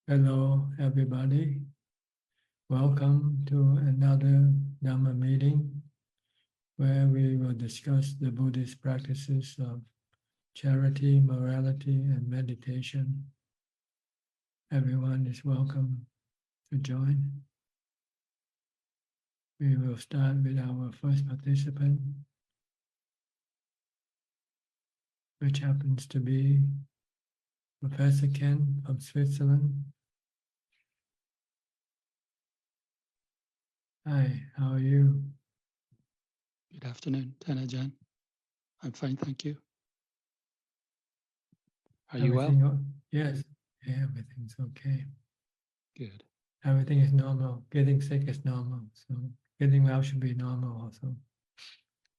Hello, everybody. Welcome to another Dhamma meeting where we will discuss the Buddhist practices of charity, morality, and meditation. Everyone is welcome to join. We will start with our first participant, which happens to be Professor Ken from Switzerland. Hi, how are you? Good afternoon, Ajahn. I'm fine, thank you. Are you well? Yes, yeah, everything's okay. Good. Everything is normal. Getting sick is normal. So getting well should be normal also.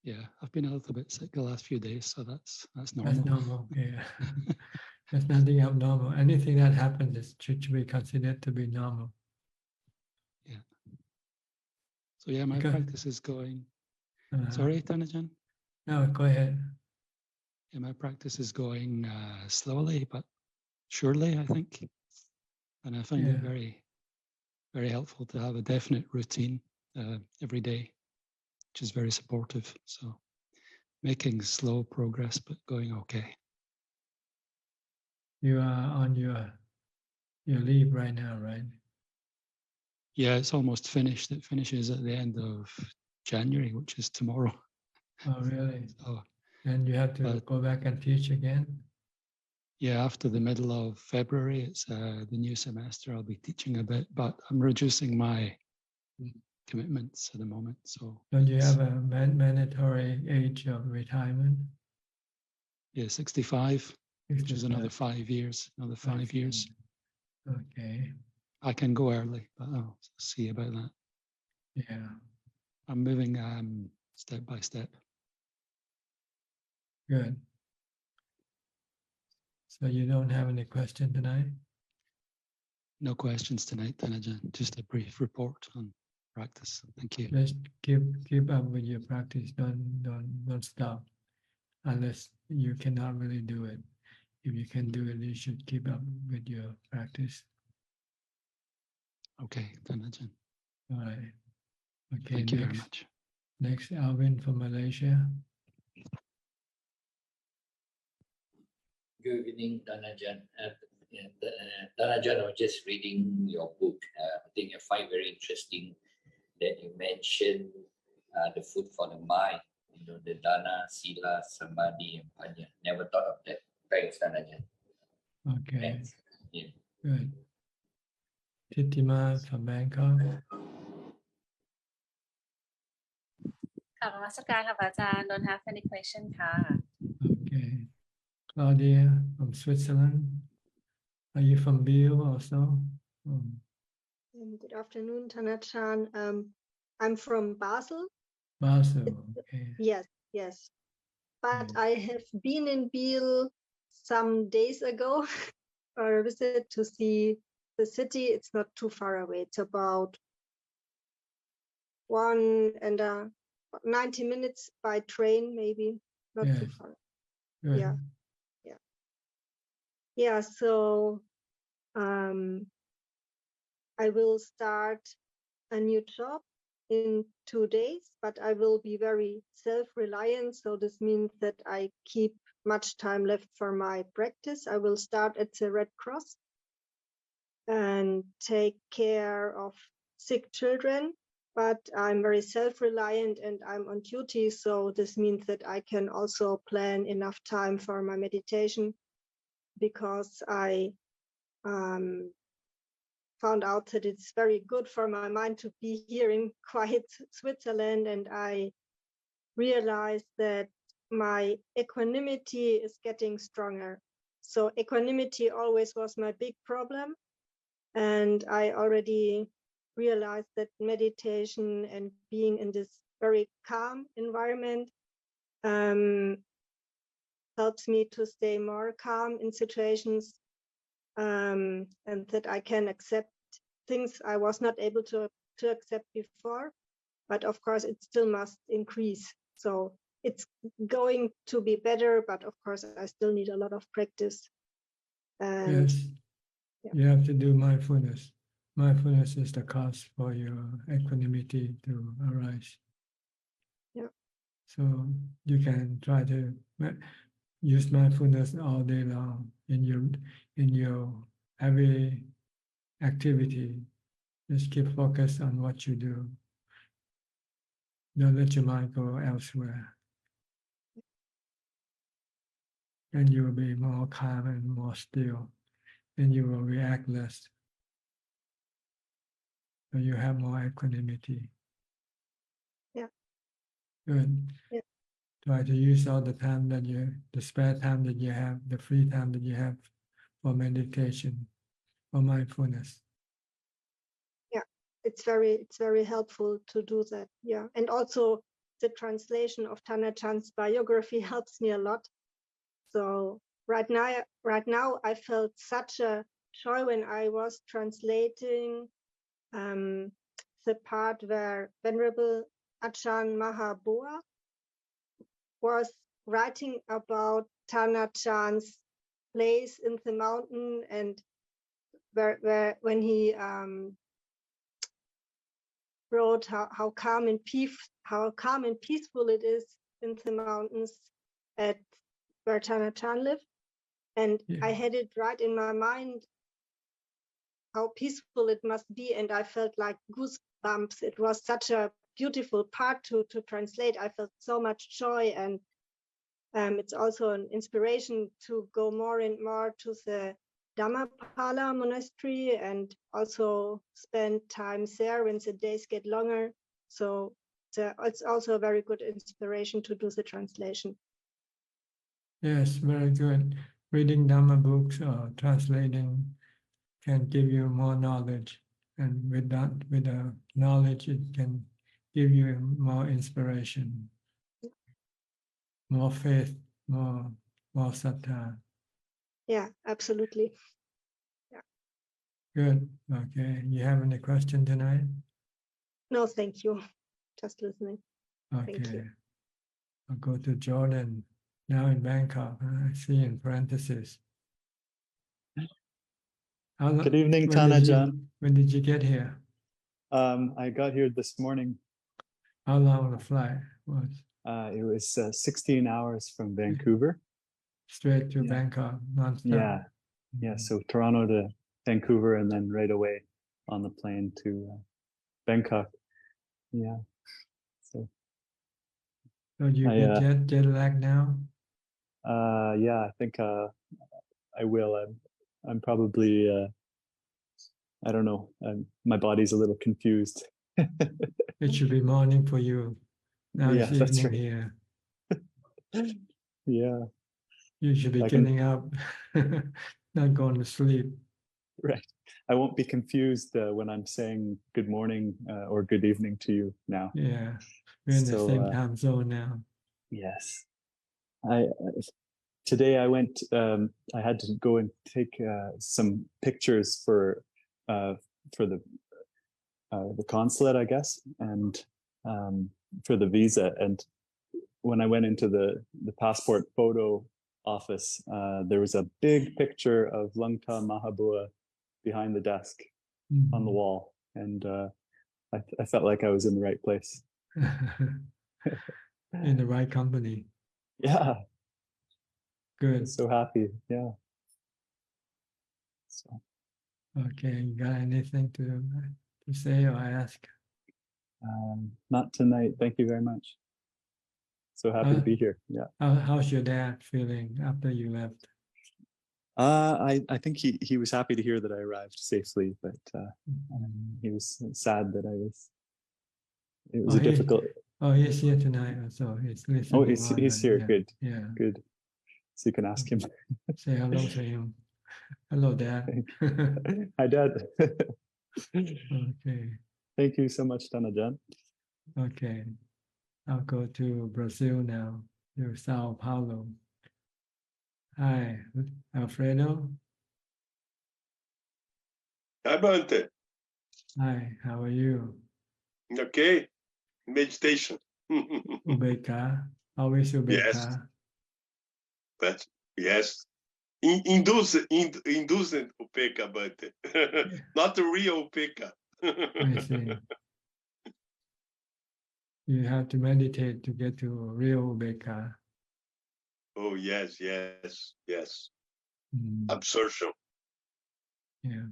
Yeah, I've been a little bit sick the last few days, so that's normal. That's normal, yeah. There's nothing abnormal. Anything that happens should be considered to be normal. Yeah. So yeah, my practice is going. Sorry, Ajahn? No, go ahead. Yeah, my practice is going slowly but surely, I think. And I find it very, very helpful to have a definite routine every day, which is very supportive. So making slow progress, but going okay. You are on your leave right now, right? Yeah, it's almost finished. It finishes at the end of January, which is tomorrow. Oh, really? So, and you have to go back and teach again? Yeah, after the middle of February, it's the new semester. I'll be teaching a bit, but I'm reducing my commitments at the moment. So don't you have a mandatory age of retirement? Yeah, 65, which is another 5 years. Another 5 years. Okay. I can go early, but I'll see about that. Yeah. I'm moving step by step. Good. So you don't have any question tonight? No questions tonight, Ajahn. Just a brief report on practice. Thank you. Just keep up with your practice. Don't stop unless you cannot really do it. If you can do it, you should keep up with your practice. Okay, Ajahn. All right. Okay. Thank you very much. Next, Alvin from Malaysia. Good evening, Ajahn. Ajahn, I was just reading your book. I think I find very interesting that you mentioned the food for the mind, the dana, sila, samadhi, and panya. Never thought of that. Thanks, Ajahn. Okay. Thanks. Yeah. Good. Titima from Bangkok. Don't have any question. Okay. Claudia from Switzerland. Are you from Biel also? Good afternoon, Ajahn. I'm from Basel. Basel, okay. Yes. But I have been in Biel some days ago for a visit to see the city. It's not too far away. It's about 90 minutes by train, maybe. Not too far. Good. Yeah. So I will start a new job in 2 days, but I will be very self-reliant. So this means that I keep much time left for my practice. I will start at the Red Cross and take care of sick children, but I'm very self-reliant and I'm on duty. So this means that I can also plan enough time for my meditation, because I found out that it's very good for my mind to be here in quiet Switzerland, and I realized that my equanimity is getting stronger. So equanimity always was my big problem, and I already realized that meditation and being in this very calm environment helps me to stay more calm in situations, and that I can accept things I was not able to accept before. But of course, it still must increase. So it's going to be better, but of course, I still need a lot of practice. And You have to do mindfulness. Mindfulness is the cause for your equanimity to arise. Yeah. So you can try to use mindfulness all day long in your every activity. Just keep focused on what you do. Don't let your mind go elsewhere. And you will be more calm and more still. And you will react less. So you have more equanimity. Yeah. Good. Yeah. Try to use all the time the spare time that you have, the free time that you have for meditation, for mindfulness. Yeah, it's very helpful to do that. Yeah, and also the translation of Thanachand's biography helps me a lot. So right now I felt such a joy when I was translating the part where Venerable Ajahn Mahaboa was writing about Thanachand's place in the mountain, and where when he wrote how calm and peaceful it is in the mountains at where Thanachand lived. And I had it right in my mind how peaceful it must be, and I felt like goosebumps. It was such a beautiful part to translate. I felt so much joy, and it's also an inspiration to go more and more to the Dhammapala monastery and also spend time there when the days get longer. So it's also a very good inspiration to do the translation. Yes, very good. Reading Dhamma books or translating can give you more knowledge. And with the knowledge, it can give you more inspiration, more faith, more sattha. Yeah, absolutely. Yeah. Good. Okay. You have any question tonight? No, thank you. Just listening. Okay. Thank you. I'll go to Jordan, now in Bangkok. I see in parentheses. Good evening, when did you- Thanachan. When did you get here? I got here this morning. How long the flight was? It was 16 hours from Vancouver. Straight to Yeah. Bangkok, non-stop. Yeah, yeah. So Toronto to Vancouver, and then right away on the plane to Bangkok. Yeah. So you get jet lag now? yeah, I think I will. I'm probably I don't know. My body's a little confused. It should be morning for you. Now Yeah, it's that's evening right. here. Yeah. You should be I can- getting up, not going to sleep. Right. I won't be confused when I'm saying good morning or good evening to you now. Yeah, we're in the So, same time zone now. Yes. Today I went. I had to go and take some pictures for the consulate, I guess, and for the visa. And when I went into the passport photo office, there was a big picture of Lungta Mahabua behind the desk on the wall, and I felt like I was in the right place. In the right company. Yeah. Good. So happy. Yeah. So. Okay, you got anything to say or ask? Not tonight. Thank you very much. So happy to be here. Yeah. How's your dad feeling after you left? I think he was happy to hear that I arrived safely, but he was sad that I was. It was a difficult. He's here tonight. So he's listening. Oh, he's here. Yeah. Good. Yeah. Good. So you can ask him. Say hello to him. Hello, Dad. Hi, Dad. Okay. Thank you so much, Tanajan. Okay. I'll go to Brazil now, to Sao Paulo. Hi, Alfredo. Hi, Bante. Hi, how are you? Okay. Meditation. Ubeka. Always Ubeka. Yes. Yes. Indulgent upeka, Bante. Not the real upeka. I see. You have to meditate to get to real Ubeka. Oh, yes. Mm, Absorption. yeah.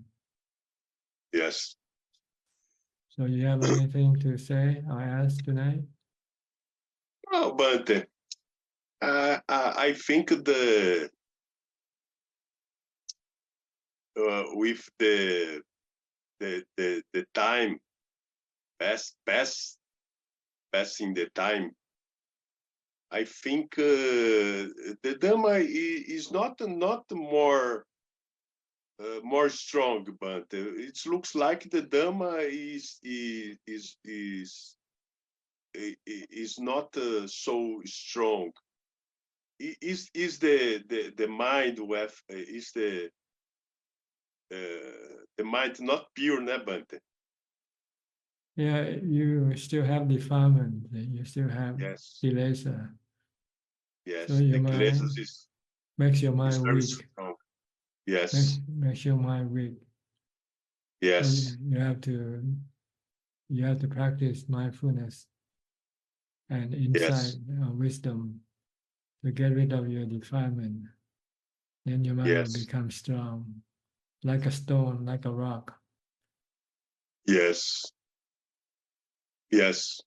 Yes. So you have anything to say or ask tonight? Oh, Bante. I think with the time passing the time, I think the Dhamma is not more strong, but it looks like the Dhamma is not so strong. Is the mind with is the mind not pure, né, Bante? Yeah, you still have defilement. You still have Yes. kilesa. Yes. So your The mind kilesas makes your is mind very weak. strong. Yes. Makes your mind weak. So Yes. you have to practice mindfulness and insight, wisdom, to get rid of your defilement. Then your mind will Yes. become strong, like a stone, like a rock. Yes. Yes.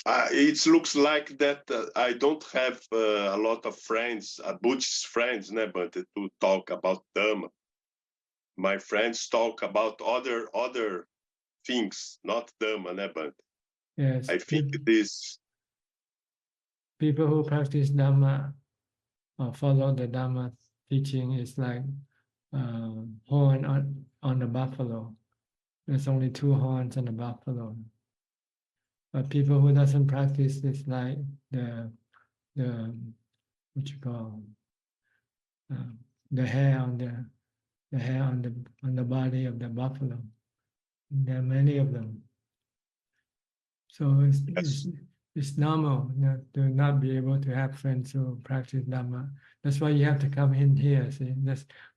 It looks like that I don't have a lot of friends, Buddhist friends, né, but to talk about Dhamma. My friends talk about other things, not Dhamma, né, but Yes, I think this. People who practice Dhamma or follow the Dhamma teaching is like horn on the buffalo. There's only two horns on the buffalo. But people who doesn't practice is like the what you call the hair on the body of the buffalo. There are many of them. So it's normal to not be able to have friends who practice Dhamma. That's why you have to come in here. See,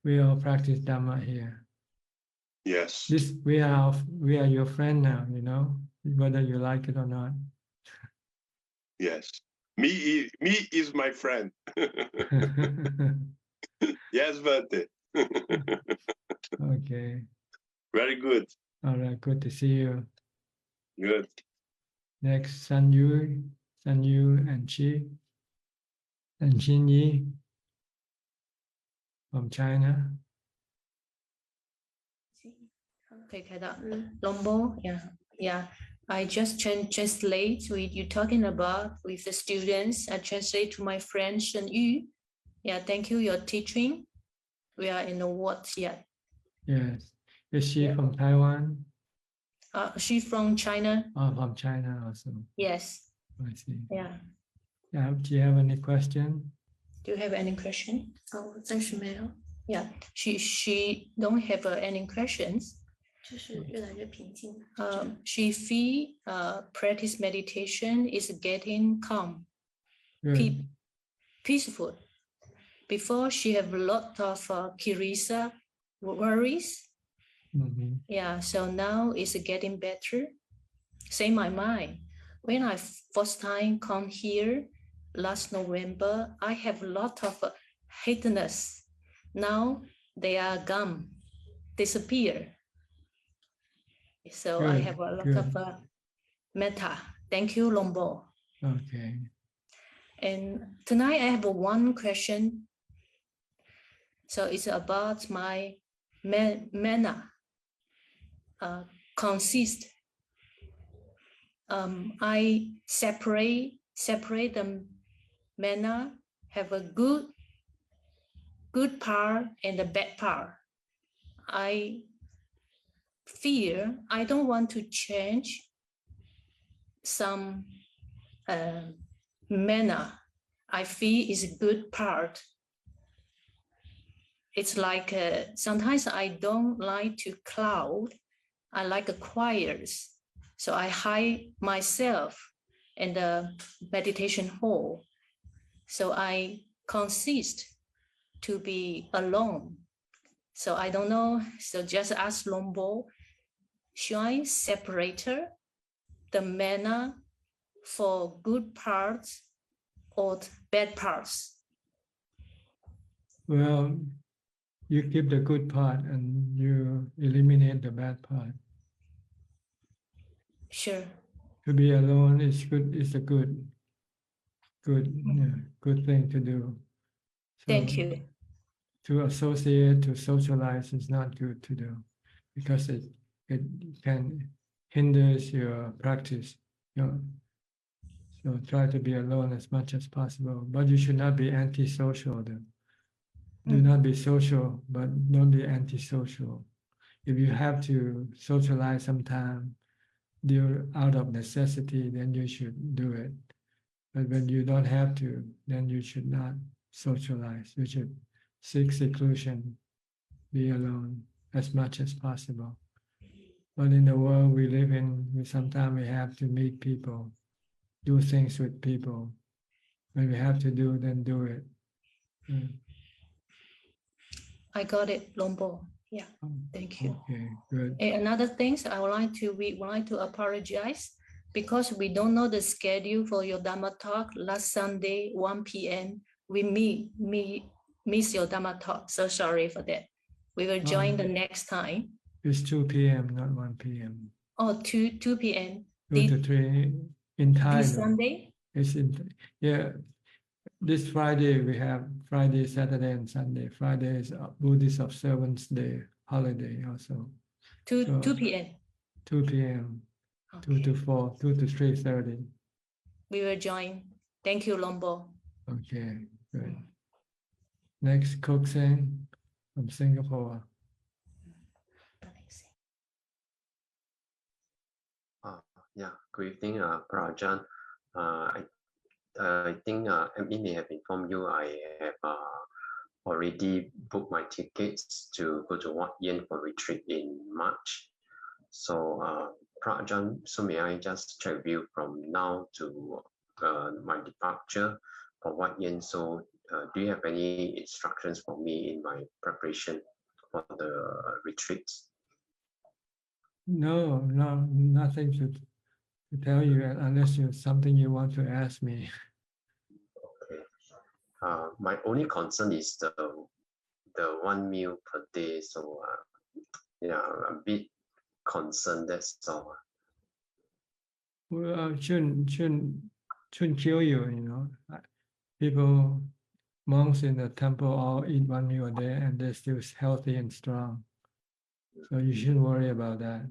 we all practice Dhamma here. Yes. We are your friend now. Whether you like it or not. Yes. Me is my friend. Yes, Bante. Okay. Very good. All right. Good to see you. Good. Next, San Yu and Xin Yi from China. Okay, Lombo, yeah. I just translate with you talking about with the students. I translate to my friend Shen Yu. Yeah, thank you. Your teaching. We are in the Wat yet. Yes. Is she from Taiwan? She's from China. Oh, from China also. Yes. I see. Yeah. Yeah. Do you have any question? Do you have any question? Oh, 暂时没有. Yeah. She don't have any questions. 就是越来越平静. She feel practice meditation is getting calm, peaceful. Before she have a lot of kilesa worries. Mm-hmm. Yeah, so now it's getting better. Same my mind. When I first time come here last November, I have a lot of hatiness. Now they are gone, disappear. So I have a lot of metta. Thank you, Lombo. Okay. And tonight I have one question. So it's about my manner. Consist. I separate the manner, have a good part and the bad part. I fear I don't want to change some manner. I feel is a good part. It's like sometimes I don't like to cloud. I like a quiet. So I hide myself in the meditation hall. So I consist to be alone. So I don't know. So just ask Lombo, should I separate the manner for good parts or bad parts? Well, you keep the good part and you eliminate the bad part. Sure. To be alone is good. It's a good thing to do. So Thank you. To associate, to socialize is not good to do because it can hinders your practice. So try to be alone as much as possible, but you should not be antisocial. Do not be social, but don't be antisocial. If you have to socialize sometime out of necessity, then you should do it. But when you don't have to, then you should not socialize. You should seek seclusion, be alone as much as possible. But in the world we live in, sometimes we have to meet people, do things with people. When we have to do, then do it. I got it, Lombo. Yeah, thank you. Okay, good. And another thing, we would like to apologize because we don't know the schedule for your Dhamma talk. Last Sunday, 1 p.m. we miss your Dhamma talk. So sorry for that. We will join the next time. It's 2 p.m., not 1 p.m. Oh, 2 p.m. 2 to 3 in Thai. This Sunday? It's this Friday we have Friday, Saturday, and Sunday. Friday is Buddhist Observance Day, holiday also. 2 p.m. 2 p.m. Okay. 2 to 4, 2 to 3:30. We will join. Thank you, Lombo. Okay, good. Next, Kok Seng from Singapore. Good evening, Ajahn. I think Emily may have informed you I have already booked my tickets to go to Wat Yen for retreat in March. So, Ajahn, so may I just check with you from now to my departure for Wat Yen? So, do you have any instructions for me in my preparation for the retreats? No, nothing to tell you unless it's something you want to ask me. Okay. My only concern is the 1 meal per day. So I'm a bit concerned. That's all. Well, shouldn't kill you. People, monks in the temple all eat 1 meal a day and they're still healthy and strong. So you shouldn't worry about that.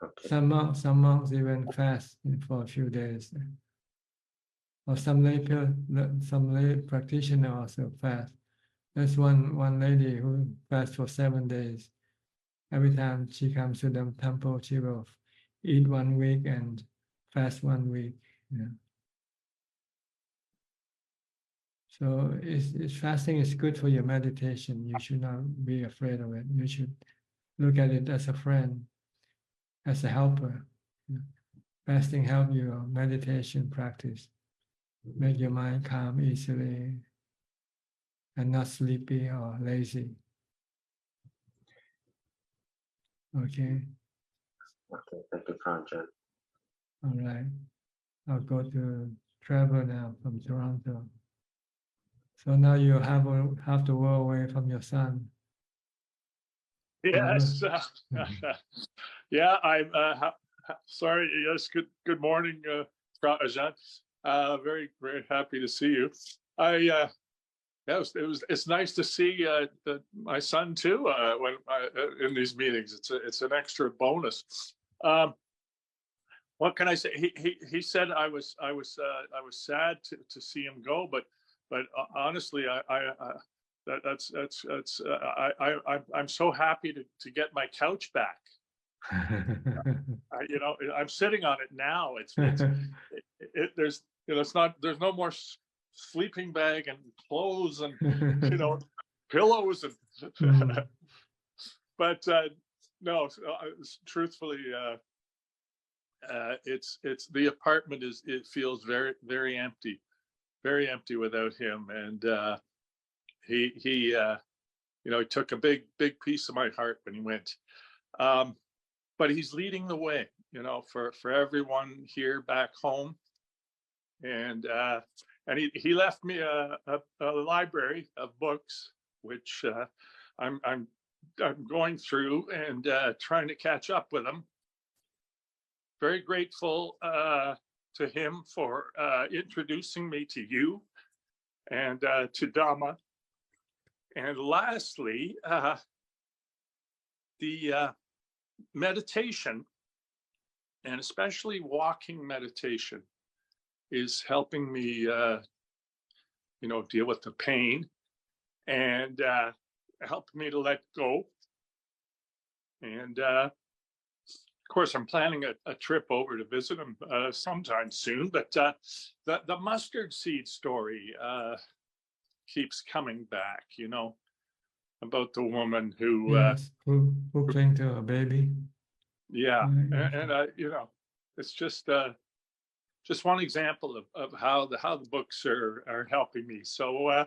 Okay. Some monks even fast for a few days. Or some lay practitioner also fast. There's one lady who fasts for 7 days. Every time she comes to the temple, she will eat 1 week and fast 1 week. So fasting is good for your meditation. You should not be afraid of it. You should look at it as a friend, as a helper. Fasting helps your meditation practice. Make your mind calm easily and not sleepy or lazy. Okay. Okay, thank you, Ajahn. All right. I'll go to Trevor now from Toronto. So now you have the world away from your son. Yes. Yeah, I'm sorry. Yes, good morning, Ajahn. Very, very happy to see you. It's nice to see my son too when in these meetings. It's an extra bonus. What can I say? He said I was sad to see him go, but honestly, I'm so happy to get my couch back. I'm sitting on it now. There's no more sleeping bag and clothes and pillows and but no, truthfully, it's the apartment it feels very, very empty without him, and he he took a big piece of my heart when he went. But he's leading the way, for everyone here back home. And he left me a library of books, which I'm going through and trying to catch up with them. Very grateful to him for introducing me to you and to Dhamma. And lastly, the meditation, and especially walking meditation, is helping me, deal with the pain and helping me to let go. And of course, I'm planning a trip over to visit him sometime soon. But the mustard seed story keeps coming back, about the woman who Yes, who cling to a baby. yeah, Right. and it's just one example of how the books are helping me. So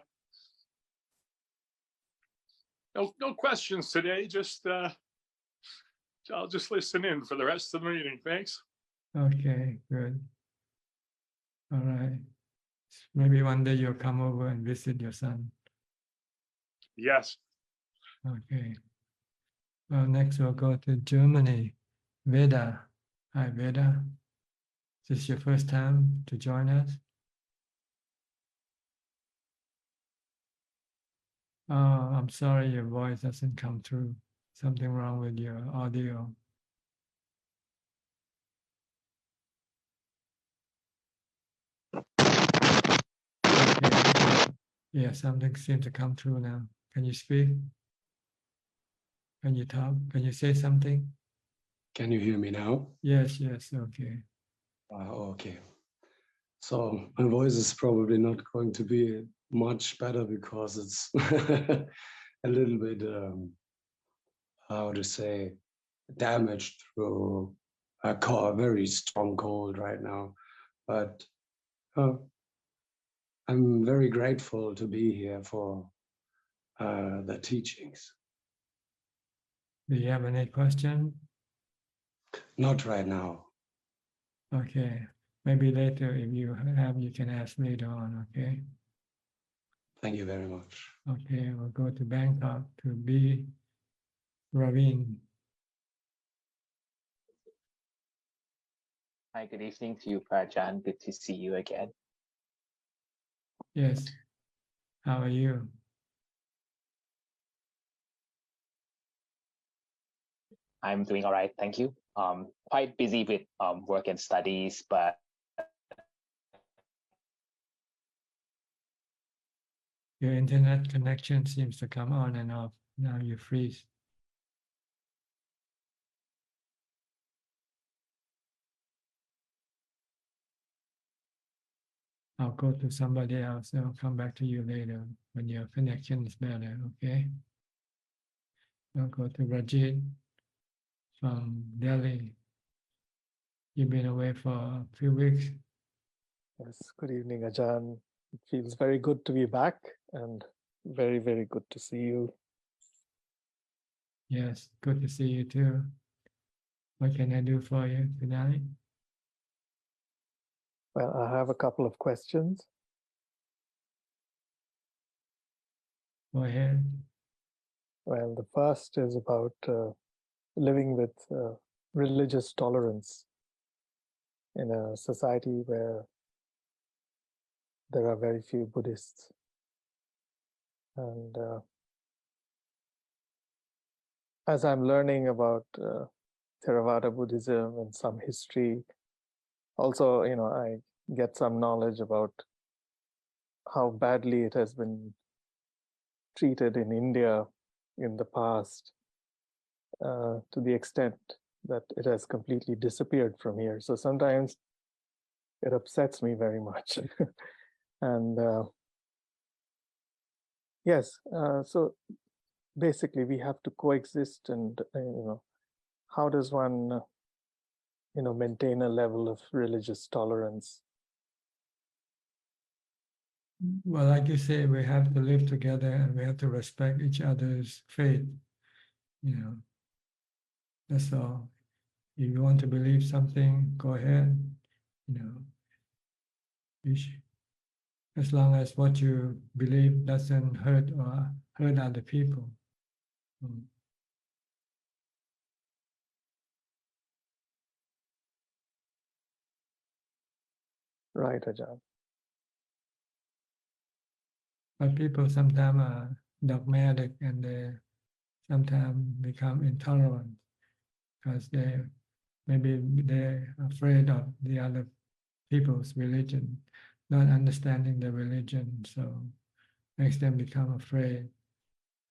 no questions today. Just I'll just listen in for the rest of the meeting. Thanks. Okay, good. All right. Maybe one day you'll come over and visit your son. Yes. Okay. Well, next we'll go to Germany. Veda. Hi, Veda. Is this your first time to join us? Oh, I'm sorry your voice doesn't come through. Something wrong with your audio. Okay. Yeah, something seems to come through now. Can you speak? Can you talk? Can you say something? Can you hear me now? Yes, okay. Okay. So my voice is probably not going to be much better because it's a little bit, how to say, damaged through a very strong cold right now. But I'm very grateful to be here for the teachings. Do you have any question? Not right now. Okay. Maybe later if you have, you can ask later on, okay? Thank you very much. Okay, we'll go to Bangkok to B. Ravin. Hi, good evening to you, Ajahn. Good to see you again. Yes. How are you? I'm doing all right, thank you. Quite busy with work and studies, but Your internet connection seems to come on and off. Now you freeze. I'll go to somebody else and I'll come back to you later when your connection is better, okay? I'll go to Rajit from Delhi. You've been away for a few weeks. Yes, good evening, Ajahn. It feels very good to be back and very, very good to see you. Yes, good to see you too. What can I do for you tonight? Well, I have a couple of questions. Go ahead. Well, the first is about living with religious tolerance in a society where there are very few Buddhists. And as I'm learning about Theravada Buddhism and some history, also, I get some knowledge about how badly it has been treated in India in the past, to the extent that it has completely disappeared from here. So sometimes it upsets me very much. And yes, so basically we have to coexist, and how does one maintain a level of religious tolerance Well, like you say, we have to live together and we have to respect each other's faith. That's all. If you want to believe something, go ahead. You should, as long as what you believe doesn't hurt or hurt other people. Right, Ajahn. But people sometimes are dogmatic and they sometimes become intolerant because maybe they're afraid of the other people's religion, not understanding the religion, so makes them become afraid.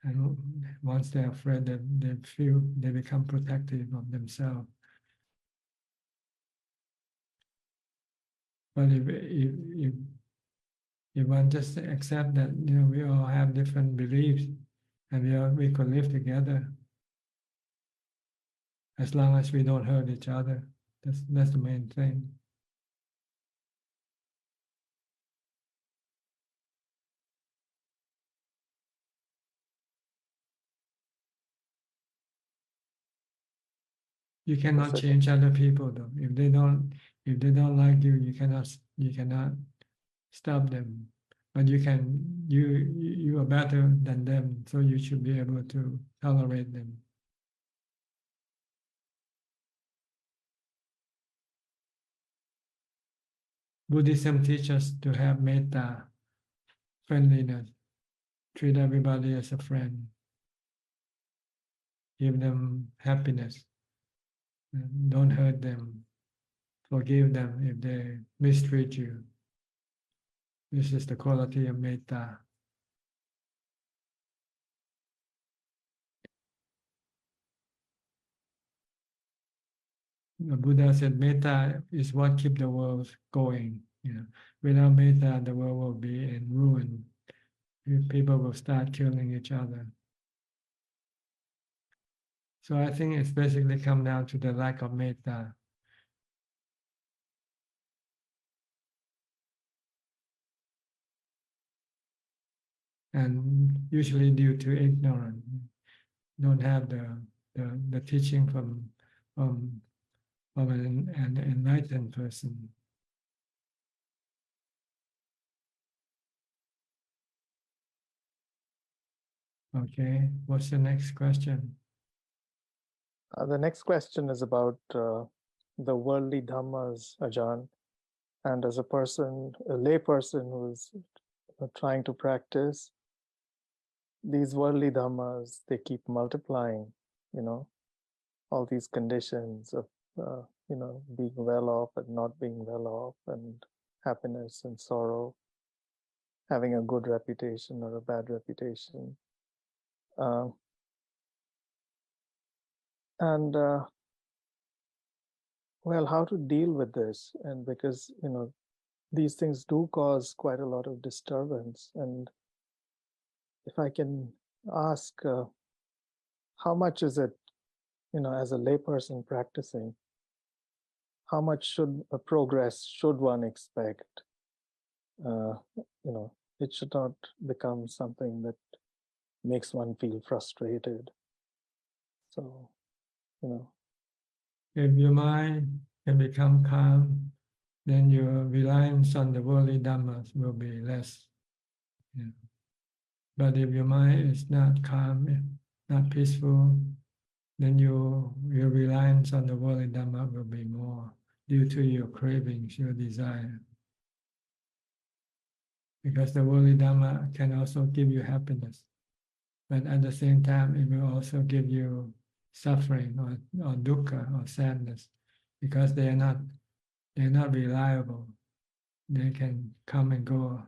And once they're afraid, they become protective of themselves. But if one just accept that we all have different beliefs and we could live together as long as we don't hurt each other. That's the main thing. You cannot change other people though. If they don't like you, you cannot stop them. But you are better than them, so you should be able to tolerate them. Buddhism teaches us to have metta, friendliness, treat everybody as a friend, give them happiness, don't hurt them, forgive them if they mistreat you. This is the quality of metta. The Buddha said metta is what keeps the world going. Without metta, the world will be in ruin. People will start killing each other. So I think it's basically come down to the lack of metta. And usually due to ignorance, don't have the teaching from an enlightened person. Okay, what's the next question? The next question is about the worldly dhammas, Ajahn. And as a lay person who's trying to practice, these worldly dhammas, they keep multiplying, all these conditions of, being well off and not being well off, and happiness and sorrow, having a good reputation or a bad reputation. Well, how to deal with this? And because, these things do cause quite a lot of disturbance. And if I can ask, how much is it, as a layperson practicing, how much progress should one expect? It should not become something that makes one feel frustrated. So, if your mind can become calm, then your reliance on the worldly dhammas will be less. But if your mind is not calm, not peaceful, then your reliance on the worldly dhamma will be more due to your cravings, your desire. Because the worldly dhamma can also give you happiness, but at the same time, it will also give you suffering or dukkha or sadness, because they are not reliable. They can come and go,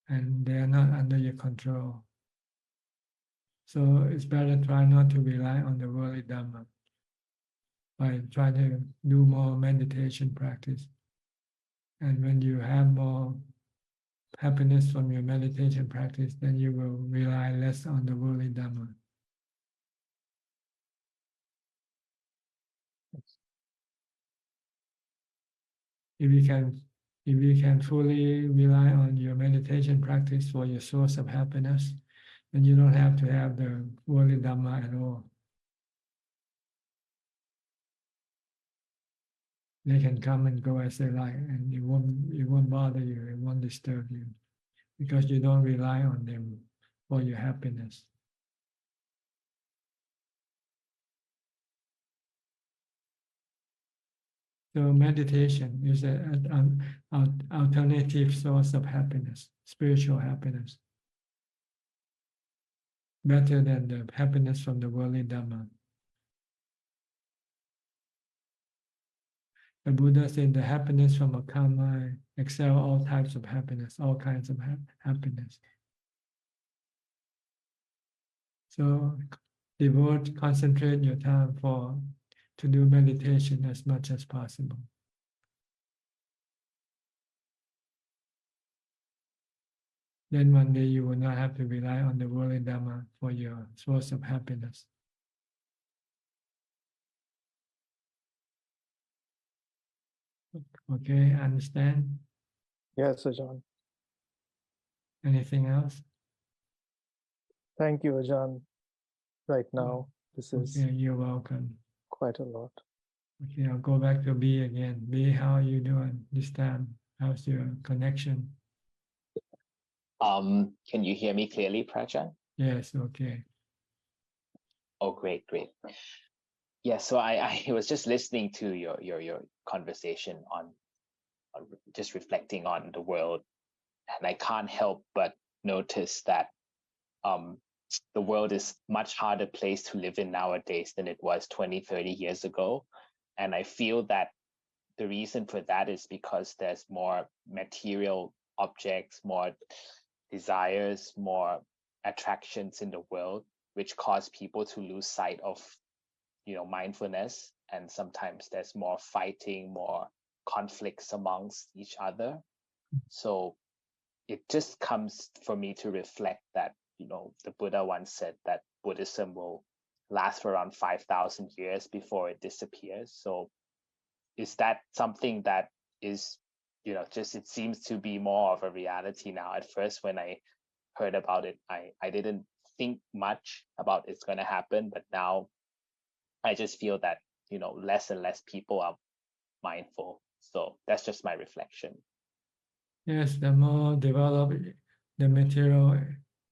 and they are not under your control. So it's better try not to rely on the worldly dhamma by trying to do more meditation practice. And when you have more happiness from your meditation practice, then you will rely less on the worldly dhamma. If you can If you can fully rely on your meditation practice for your source of happiness, then you don't have to have the worldly Dhamma at all. They can come and go as they like, and it won't bother you, it won't disturb you, because you don't rely on them for your happiness. So meditation is an alternative source of happiness, spiritual happiness, better than the happiness from the worldly Dhamma. The Buddha said the happiness from a karma excel all types of happiness, all kinds of happiness. So concentrate your time to do meditation as much as possible. Then one day you will not have to rely on the worldly Dhamma for your source of happiness. Okay, understand? Yes, Ajahn. Anything else? Thank you, Ajahn. Right now, this is Okay, you're welcome. quite a lot. Okay, I'll go back to B again. B, how are you doing this time? How's your connection? Can you hear me clearly, Prajan? Yes, okay. Oh, great. Yeah, so I was just listening to your conversation on just reflecting on the world, and I can't help but notice that the world is much harder place to live in nowadays than it was 20, 30 years ago. And I feel that the reason for that is because there's more material objects, more desires, more attractions in the world, which cause people to lose sight of, mindfulness. And sometimes there's more fighting, more conflicts amongst each other. So it just comes for me to reflect that, the Buddha once said that Buddhism will last for around 5,000 years before it disappears. So is that something that is, it seems to be more of a reality now? At first, when I heard about it, I didn't think much about it's going to happen, but now I just feel that, less and less people are mindful. So that's just my reflection. Yes, the more developed the material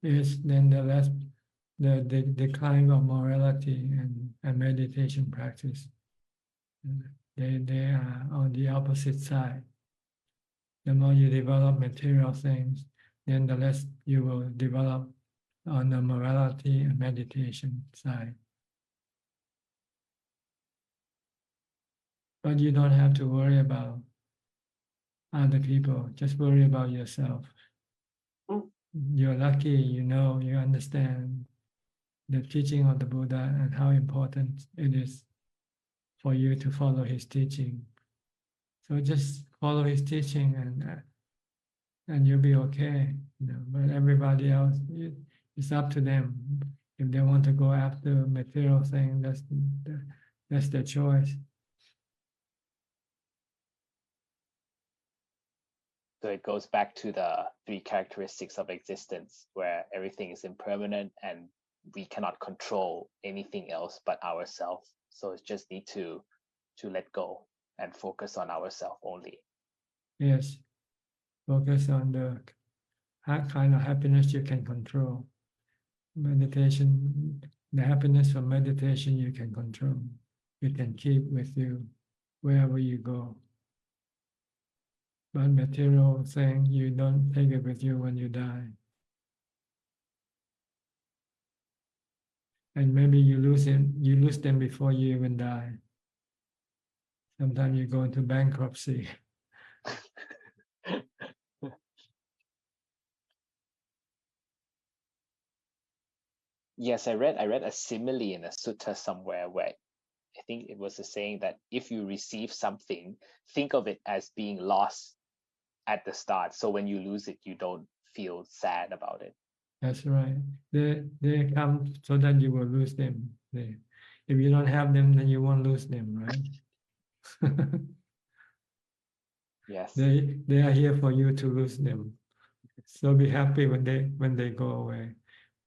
is, then the less the decline of morality and meditation practice. They are on the opposite side. The more you develop material things, then the less you will develop on the morality and meditation side. But you don't have to worry about other people, just worry about yourself. You're lucky, you understand the teaching of the Buddha and how important it is for you to follow his teaching. So just follow his teaching and you'll be okay. But everybody else, it's up to them. If they want to go after material things, that's their choice. So it goes back to the 3 characteristics of existence, where everything is impermanent and we cannot control anything else but ourselves. So it just need to let go and focus on ourselves only. Yes, focus on the kind of happiness you can control. Meditation, the happiness from meditation you can control. You can keep with you wherever you go. But material thing, you don't take it with you when you die. And maybe you lose them before you even die. Sometimes you go into bankruptcy. Yes, I read a simile in a sutta somewhere where I think it was a saying that if you receive something, think of it as being lost at the start. So when you lose it, you don't feel sad about it. That's right. They come so that you will lose them. If you don't have them, then you won't lose them, right? Yes. They are here for you to lose them. So be happy when they go away.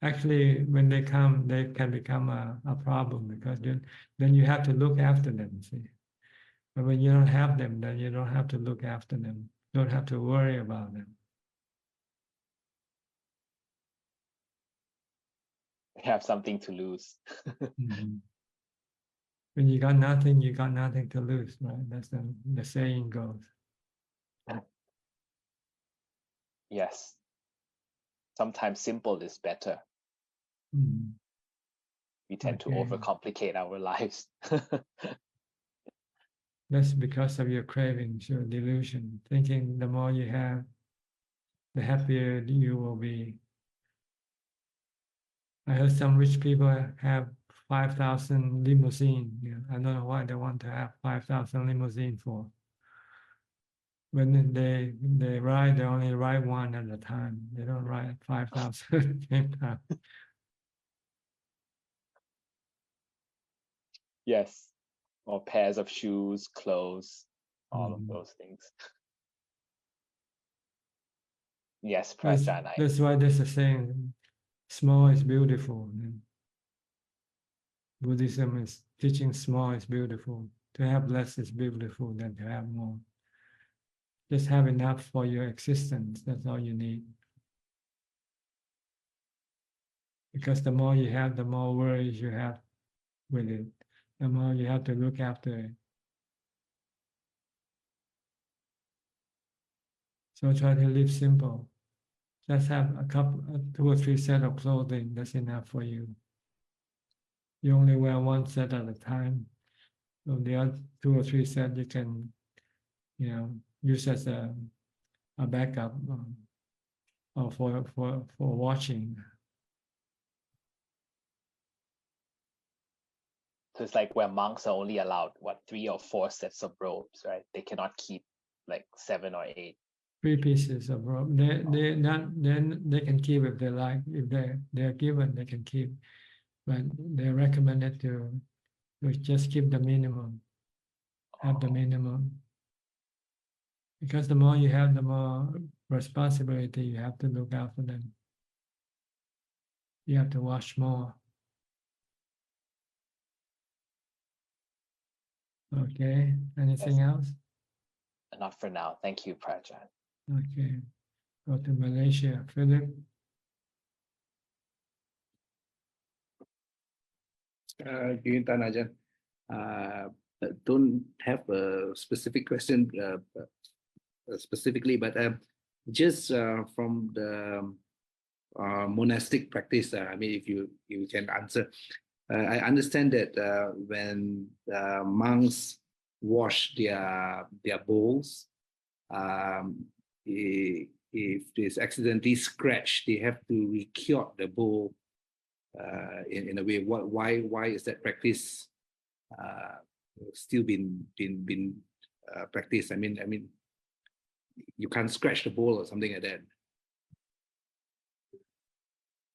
Actually, when they come, they can become a problem because then you have to look after them. See, but when you don't have them, then you don't have to look after them. Don't have to worry about them. We have something to lose. Mm-hmm. When you got nothing to lose, right? That's the saying goes. Yes. Sometimes simple is better. Mm-hmm. We tend to overcomplicate our lives. That's because of your cravings, your delusion, thinking the more you have, the happier you will be. I heard some rich people have 5,000 limousine. I don't know why they want to have 5,000 limousine for. When they ride, they only ride one at a time. They don't ride 5,000 at the same time. Yes. Or pairs of shoes, clothes, all of those things. Yes, Prajan. That's why there's a saying, small is beautiful. Buddhism is teaching small is beautiful. To have less is beautiful than to have more. Just have enough for your existence. That's all you need. Because the more you have, the more worries you have with it. The more you have to look after it. So try to live simple. Just have a couple, 2 or 3 sets of clothing. That's enough for you. You only wear one set at a time. So the other 2 or 3 sets you can, use as a backup or for watching. So it's like where monks are only allowed 3 or 4 sets of robes, right? They cannot keep like 7 or 8. 3 pieces of robe. They can keep if they like. If they're given, they can keep. But they're recommended to just keep the minimum. Have the minimum. Because the more you have, the more responsibility you have to look after them. You have to wash more. Okay. Anything else? Not for now. Thank you, Prajan. Okay. Go to Malaysia. Philip? Ajahn. Don't have a specific question specifically, but just from the monastic practice, I mean, if you can answer, I understand that when monks wash their bowls, if it's accidentally scratched, they have to re-cure the bowl in a way. Why is that practice still been practiced? I mean, you can't scratch the bowl or something like that.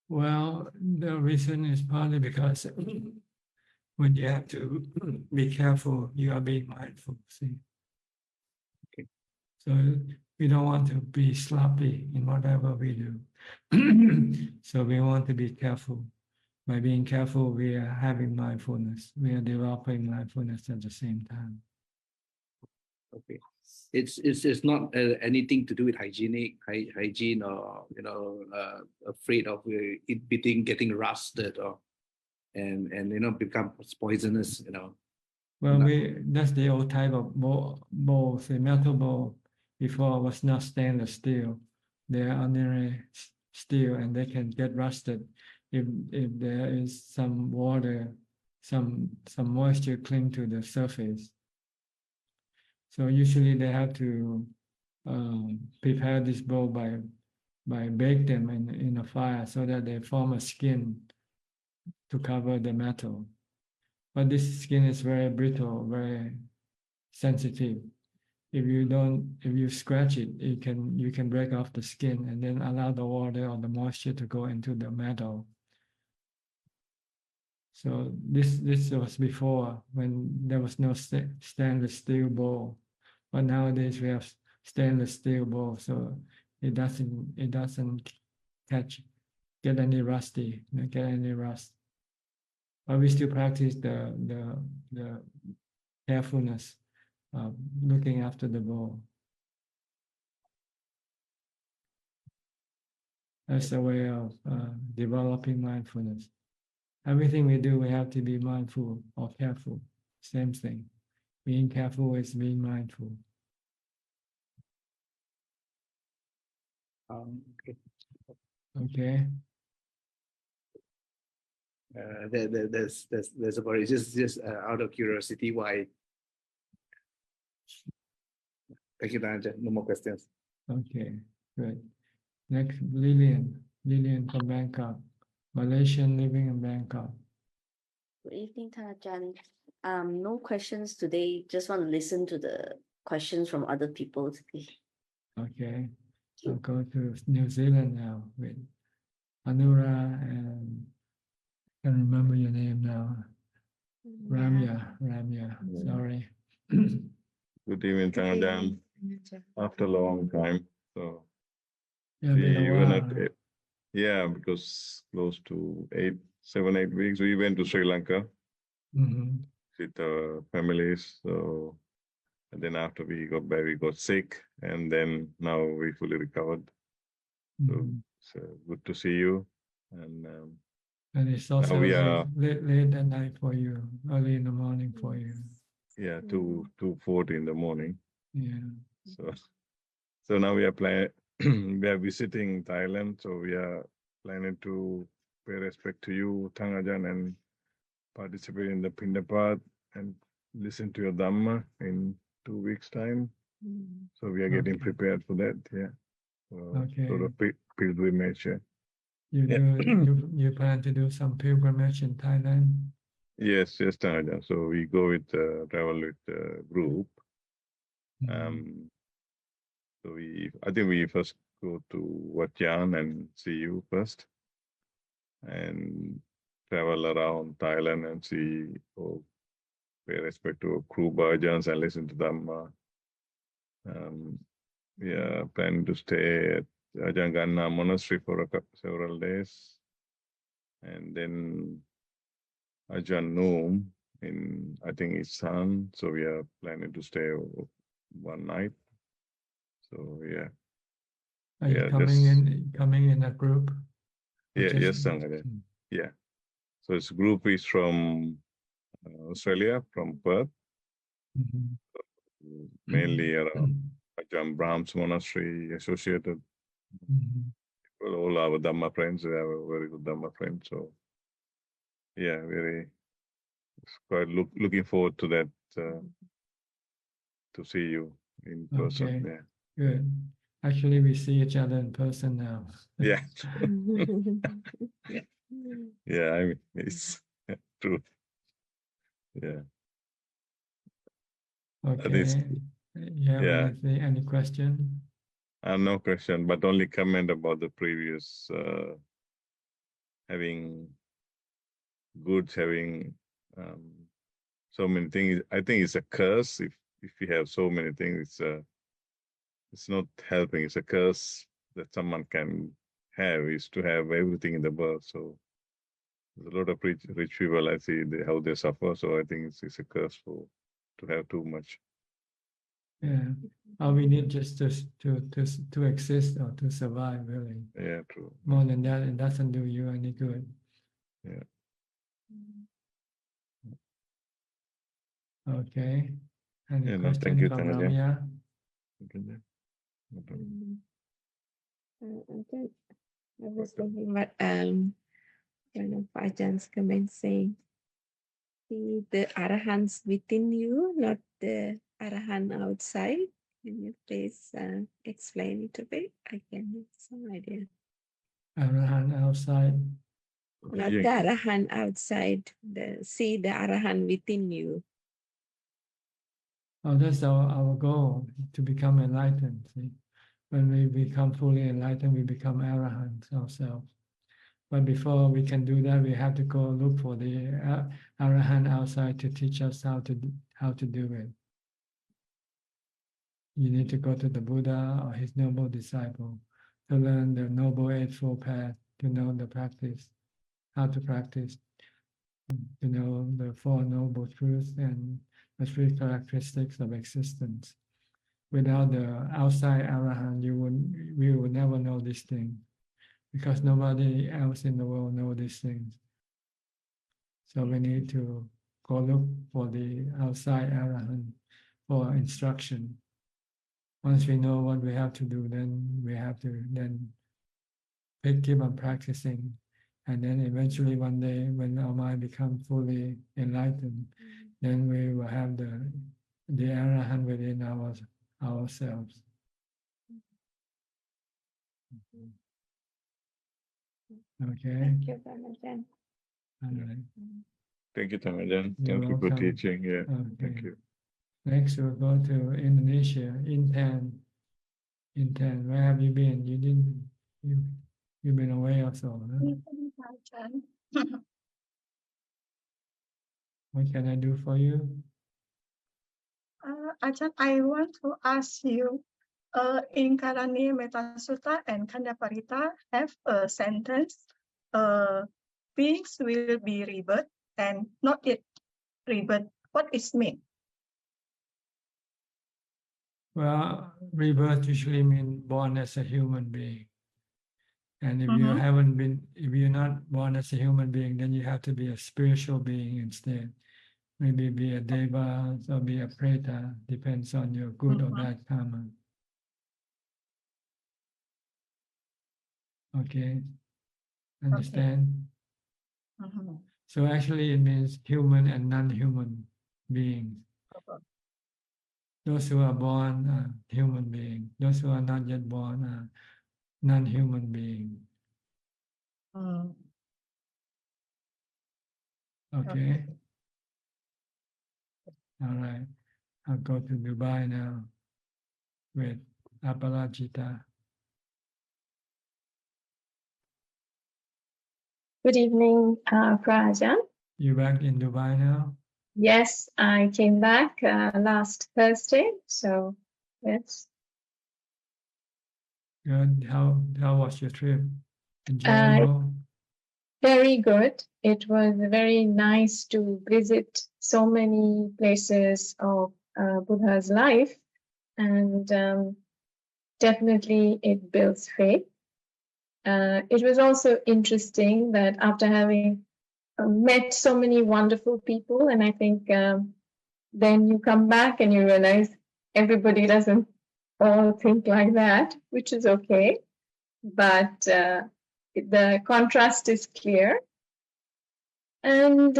Well, the reason is partly because when you have to be careful, you are being mindful, see. Okay. So we don't want to be sloppy in whatever we do. So we want to be careful. By being careful, we are having mindfulness. We are developing mindfulness at the same time. Okay. It's not anything to do with hygiene or afraid of it getting rusted or and become poisonous. Well, that's the old type of bowl. The metal bowl before was not stainless steel. They're ordinary steel, and they can get rusted if there is some water, some moisture cling to the surface. So usually they have to prepare this bowl by bake them in a fire so that they form a skin to cover the metal. But this skin is very brittle, very sensitive. If you scratch it, you can break off the skin and then allow the water or the moisture to go into the metal. So this was before when there was no stainless steel bowl. But nowadays we have stainless steel bowl, so it doesn't get any rusty, get any rust. But we still practice the carefulness of looking after the bowl. That's a way of developing mindfulness. Everything we do, we have to be mindful or careful. Same thing. Being careful is being mindful. Okay. Okay. There's about it. Just out of curiosity, why? Thank you, Ajahn. No more questions. Okay, good. Next, Lillian. Lillian from Bangkok. Malaysian living in Bangkok. Good evening, Ajahn. No questions today. Just want to listen to the questions from other people today. Okay. I'll go to New Zealand now with Anura and I can't remember your name now. Ramya. Sorry. Good evening, Ajahn. After a long time. So Yeah, been a while. Yeah, because close to 7-8 weeks, we went to Sri Lanka with our families. So, and then after we got back, we got sick, and then now we fully recovered. So it's good to see you. And it's also late at night for you, early in the morning for you. Yeah, 2:40 in the morning. Yeah. So now we are we are visiting Thailand. So we are planning to pay respect to you, Ajahn, and participate in the Pindapat and listen to your Dhamma in 2 weeks' time. So we are getting prepared for that. Yeah. Sort of pilgrimage. You plan to do some pilgrimage in Thailand? Yes, Ajahn. So we go with travel with the group. So I think we first go to Wat Yannasangwararam and see you first, and travel around Thailand and see, pay respect to Kruba Ajahns and listen to Dhamma. We are planning to stay at Ajahn Ganna Monastery for several days, and then Ajahn Noom I think it's San. So we are planning to stay one night. So yeah. Are you coming in a group? Yes, Sangha. Yeah. So this group is from Australia, from Perth, mainly around Ajahn Brahms Monastery associated. Well, all our Dhamma friends, we have a very good Dhamma friends. So yeah, quite looking forward to that, to see you in person. Okay. Yeah. Good. Actually, we see each other in person now. Yeah. Yeah, I mean, it's true. Yeah. Okay. You have any question? No question, but only comment about the previous having goods, having so many things. I think it's a curse if you have so many things. It's not helping. It's a curse that someone can have, is to have everything in the world. So there's a lot of rich people. I see how they suffer. So I think it's a curse to have too much. Yeah. All we need just to exist or to survive, really. Yeah, true. More than that, it doesn't do you any good. Yeah. Okay. Any No, question thank you, from Tanaja. Ramya? I was thinking what one of Ajahns comment saying, see the arahants within you, not the arahant outside. Can you please explain it a bit? I can get some idea. Arahant outside. Not the arahant outside. See the arahant within you. Oh, that's our goal, to become enlightened. See? When we become fully enlightened, we become arahants ourselves. But before we can do that, we have to go look for the arahant outside to teach us how to do it. you need to go to the Buddha or his noble disciple to learn the Noble Eightfold Path, to know the practice, how to practice, to know the Four Noble Truths and the three characteristics of existence. Without the outside Arahant, we would never know these things, because nobody else in the world knows these things. So we need to go look for the outside Arahant for instruction. Once we know what we have to do, then we have to keep on practicing. And then eventually one day when our mind becomes fully enlightened, then we will have the Arahant within ourselves. Okay. Thank you, Ajahn. All right. Thank you, Ajahn. You're Thank you for welcome. teaching. Yeah. Okay. Thank you. Next we'll go to Indonesia, Intan. Intan, where have you been? You've been away or so, huh? What can I do for you? Ajahn, I want to ask you, in Karani Metta Sutta and Kanda Parita have a sentence, beings will be rebirth and not yet rebirth. What is mean? Well, rebirth usually means born as a human being. And if you're not born as a human being, then you have to be a spiritual being instead. Maybe be a deva or be a preta, depends on your good or bad karma. Okay, understand? Okay. So actually it means human and non-human beings. Those who are born are human beings. Those who are not yet born are non-human beings. Okay. All right. I'll go to Dubai now with Aparajita. Good evening, Ajahn. You back in Dubai now? Yes, I came back last Thursday, so yes. Good. How was your trip? Enjoyable? Very good. It was very nice to visit so many places of Buddha's life, and definitely it builds faith. It was also interesting that after having met so many wonderful people, and I think then you come back and you realize everybody doesn't all think like that, which is okay. But the contrast is clear. And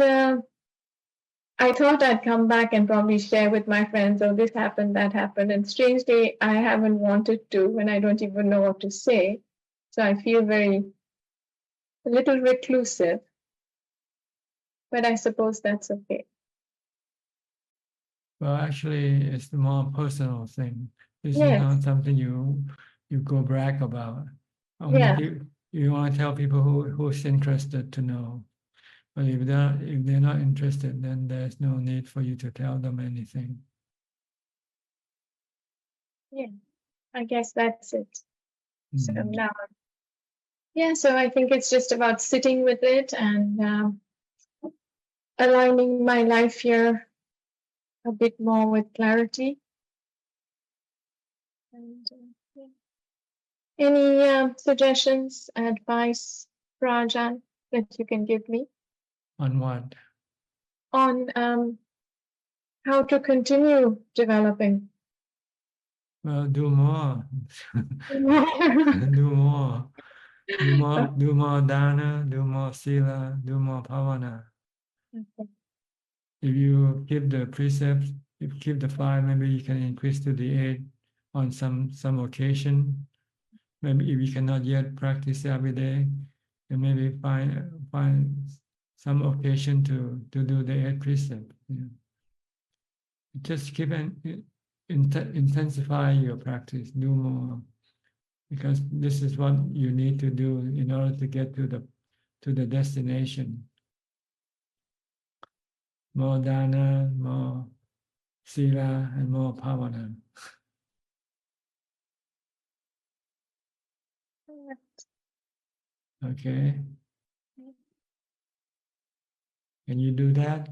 I thought I'd come back and probably share with my friends, oh, this happened, that happened. And strangely, I haven't wanted to, and I don't even know what to say. So I feel a little reclusive. But I suppose that's okay. Well, actually, it's the more personal thing. This is Yes. not something you go brag about. Yeah. You want to tell people who's interested to know. But if they're not interested, then there's no need for you to tell them anything. Yeah, I guess that's it. So now, yeah, so I think it's just about sitting with it and aligning my life here a bit more with clarity. And yeah. Any suggestions, advice, Rajan, that you can give me On what? on how to continue developing? Well, do more. Do more. Do more dana, do more sila, do more bhavana. Okay. If you keep the precepts, if you keep the 5, maybe you can increase to the 8 on some occasion. Maybe if you cannot yet practice every day, then maybe find some occasion to do the 8 precepts. Yeah. Just keep intensify your practice, do more, because this is what you need to do in order to get to the destination. More dana, more sila, and more bhavana. Okay. Can you do that?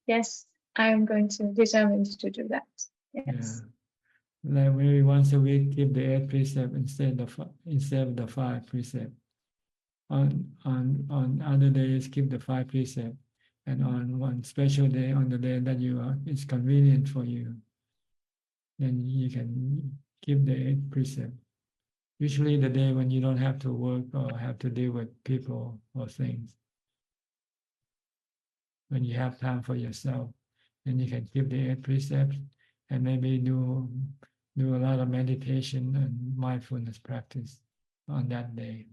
Yes, I'm going to determine to do that. Yeah. Yes. Like maybe once a week, keep the 8 precept instead of the 5 precept. On other days, keep the 5 precept, and on one special day, on the day that it's convenient for you, then you can keep the 8 precept. Usually, the day when you don't have to work or have to deal with people or things, when you have time for yourself, then you can keep the 8 precepts and maybe do a lot of meditation and mindfulness practice on that day.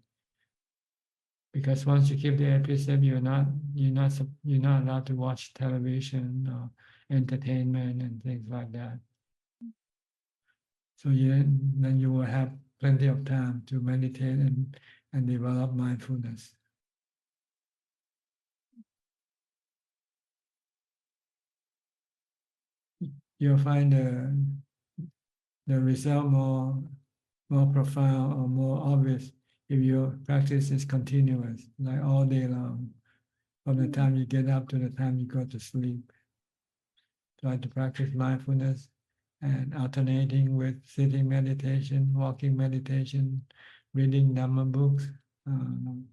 Because once you keep the 8 precepts, you're not allowed to watch television or entertainment and things like that. So then you will have plenty of time to meditate and develop mindfulness. You'll find the result more profound or more obvious if your practice is continuous, like all day long, from the time you get up to the time you go to sleep. Try to practice mindfulness and alternating with sitting meditation, walking meditation, reading Dhamma books, and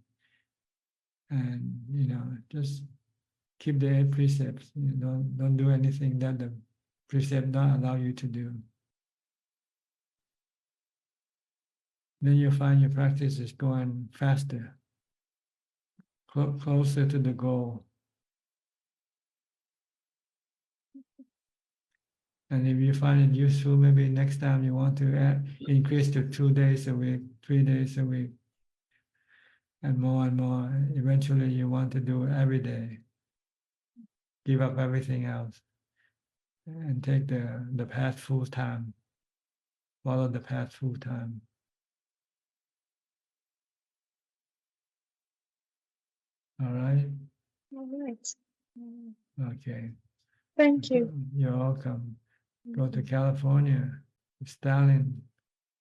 just keep the 8 precepts. Don't do anything that the precept don't allow you to do. Then you find your practice is going faster, closer to the goal. And if you find it useful, maybe next time you want to increase to 2 days a week, 3 days a week, and more. Eventually you want to do it every day. Give up everything else and take the path full time. Follow the path full time. All right? All right. Okay. Thank you. You're welcome. Go to California, Stalin,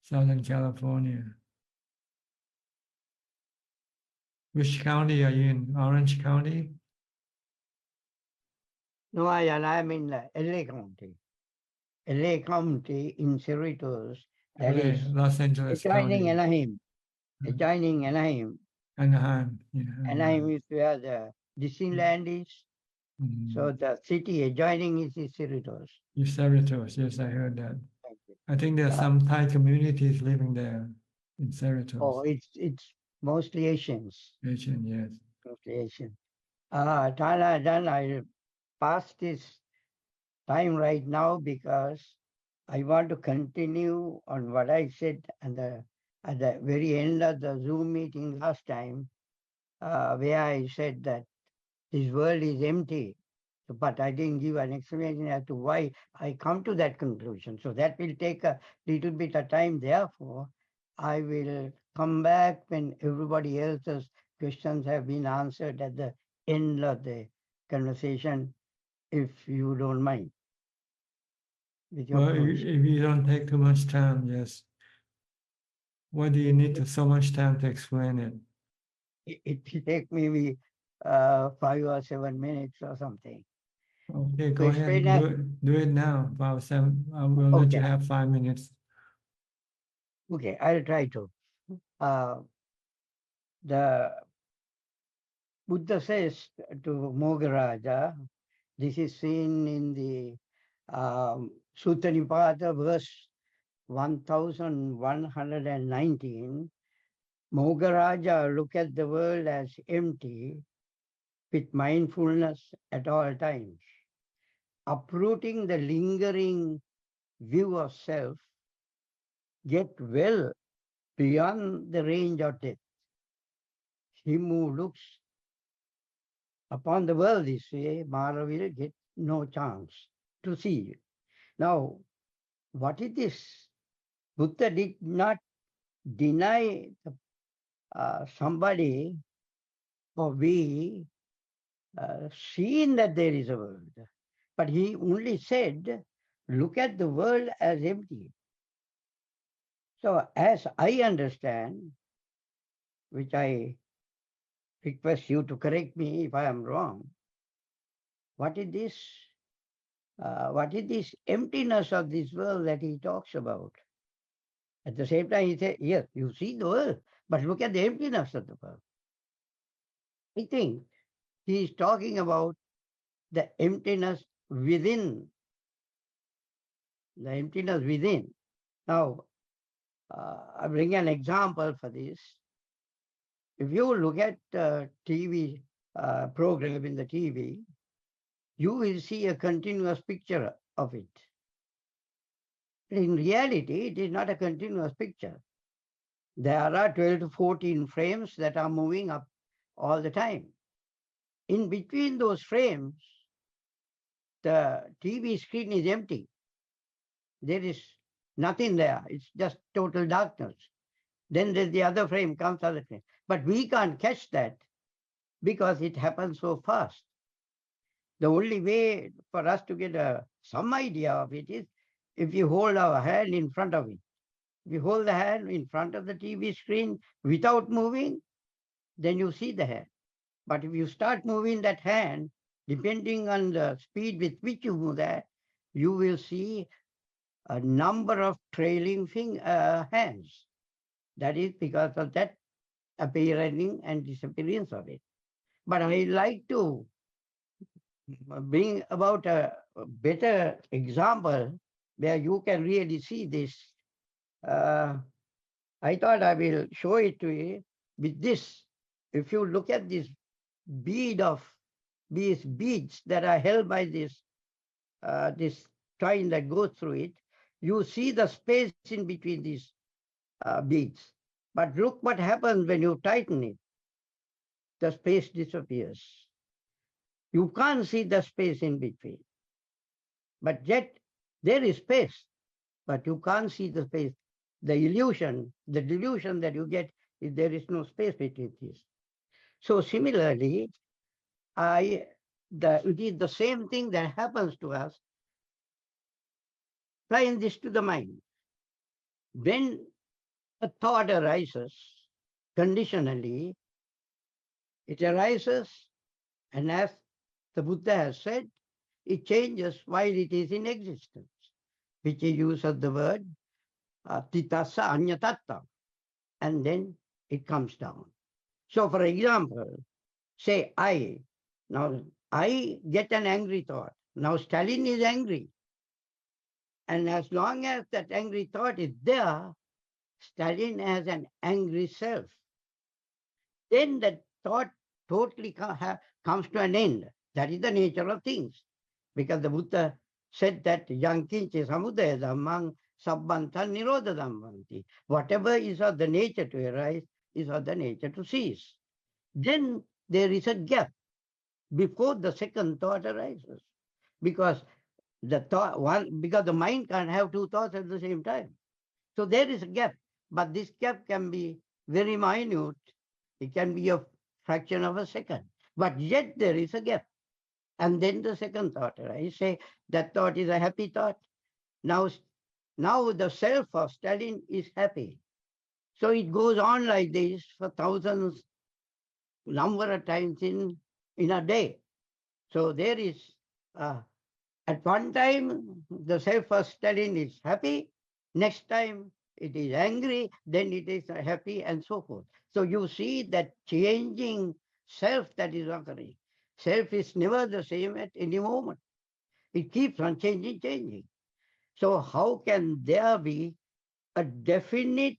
Southern California. Which county are you in? Orange County? No, I'm in LA County. LA County in Cerritos, that LA, is Los Angeles adjoining County. Anaheim. Adjoining Anaheim. Anaheim. Yeah, Anaheim is where the Disneyland is. So Mm. the city adjoining is Cerritos. Cerritos, yes, I heard that. I think there's some Thai communities living there in Cerritos. Oh, it's mostly Asians. Asian, yes. Mostly Asian. Thailand, I pass this time right now because I want to continue on what I said at the very end of the Zoom meeting last time, where I said that this world is empty. But I didn't give an explanation as to why I come to that conclusion. So that will take a little bit of time. Therefore, I will come back when everybody else's questions have been answered at the end of the conversation, if you don't mind. With your Well, permission. if you don't take too much time, yes. Why do you need so much time to explain it? It will take maybe 5 or 7 minutes or something. Okay, To go ahead. explain that, Do it now. About 7. I will let you have 5 minutes. Okay, I'll try to. The Buddha says to Mogaraja, this is seen in the Sutta Nipata verse 1119. Mogaraja, look at the world as empty with mindfulness at all times. Uprooting the lingering view of self, get well beyond the range of death. Him who looks upon the world this way, Mara will get no chance to see you. Now, what is this? Buddha did not deny somebody or we seeing that there is a world, but he only said, look at the world as empty. So as I understand, which I request you to correct me if I am wrong, what is this? What is this emptiness of this world that he talks about? At the same time, he said, yes, you see the world, but look at the emptiness of the world. I think he is talking about the emptiness within. The emptiness within. Now, I bring an example for this. If you look at TV program in the TV, you will see a continuous picture of it. In reality, it is not a continuous picture. There are 12 to 14 frames that are moving up all the time. In between those frames, the TV screen is empty. There is nothing there. It's just total darkness. Then there's the other frame comes, other frame. But we can't catch that because it happens so fast. The only way for us to get some idea of it is if you hold our hand in front of it. If you hold the hand in front of the TV screen without moving, then you see the hand. But if you start moving that hand, depending on the speed with which you move that, you will see a number of trailing hands. That is because of that appearing and disappearance of it. But I like to bring about a better example where you can really see this. I thought I will show it to you with this. If you look at this these beads that are held by this twine that goes through it, you see the space in between these beads. But look what happens when you tighten it. The space disappears. You can't see the space in between. But yet there is space, but you can't see the space. The illusion, the delusion that you get is there is no space between these. So similarly, it is the same thing that happens to us. Applying this to the mind. When a thought arises, conditionally, it arises, and as the Buddha has said, it changes while it is in existence, which is use of the word titassa anyatatta, and then it comes down. So for example, say I. Now I get an angry thought. Now Stalin is angry. And as long as that angry thought is there, Stalin has an angry self. Then that thought totally comes to an end. That is the nature of things. Because the Buddha said that yankinche samudaya dhammang sabbantan nirodha dhammanti. Whatever is of the nature to arise is of the nature to cease. Then there is a gap before the second thought arises. Because the mind can't have two thoughts at the same time. So there is a gap. But this gap can be very minute. It can be a fraction of a second. But yet there is a gap. And then the second thought, I say that thought is a happy thought. Now the self of Stalin is happy. So it goes on like this for thousands, number of times in a day. So there is, at one time, the self of Stalin is happy. Next time it is angry, then it is happy, and so forth. So you see that changing self that is occurring. Self is never the same at any moment. It keeps on changing. So how can there be a definite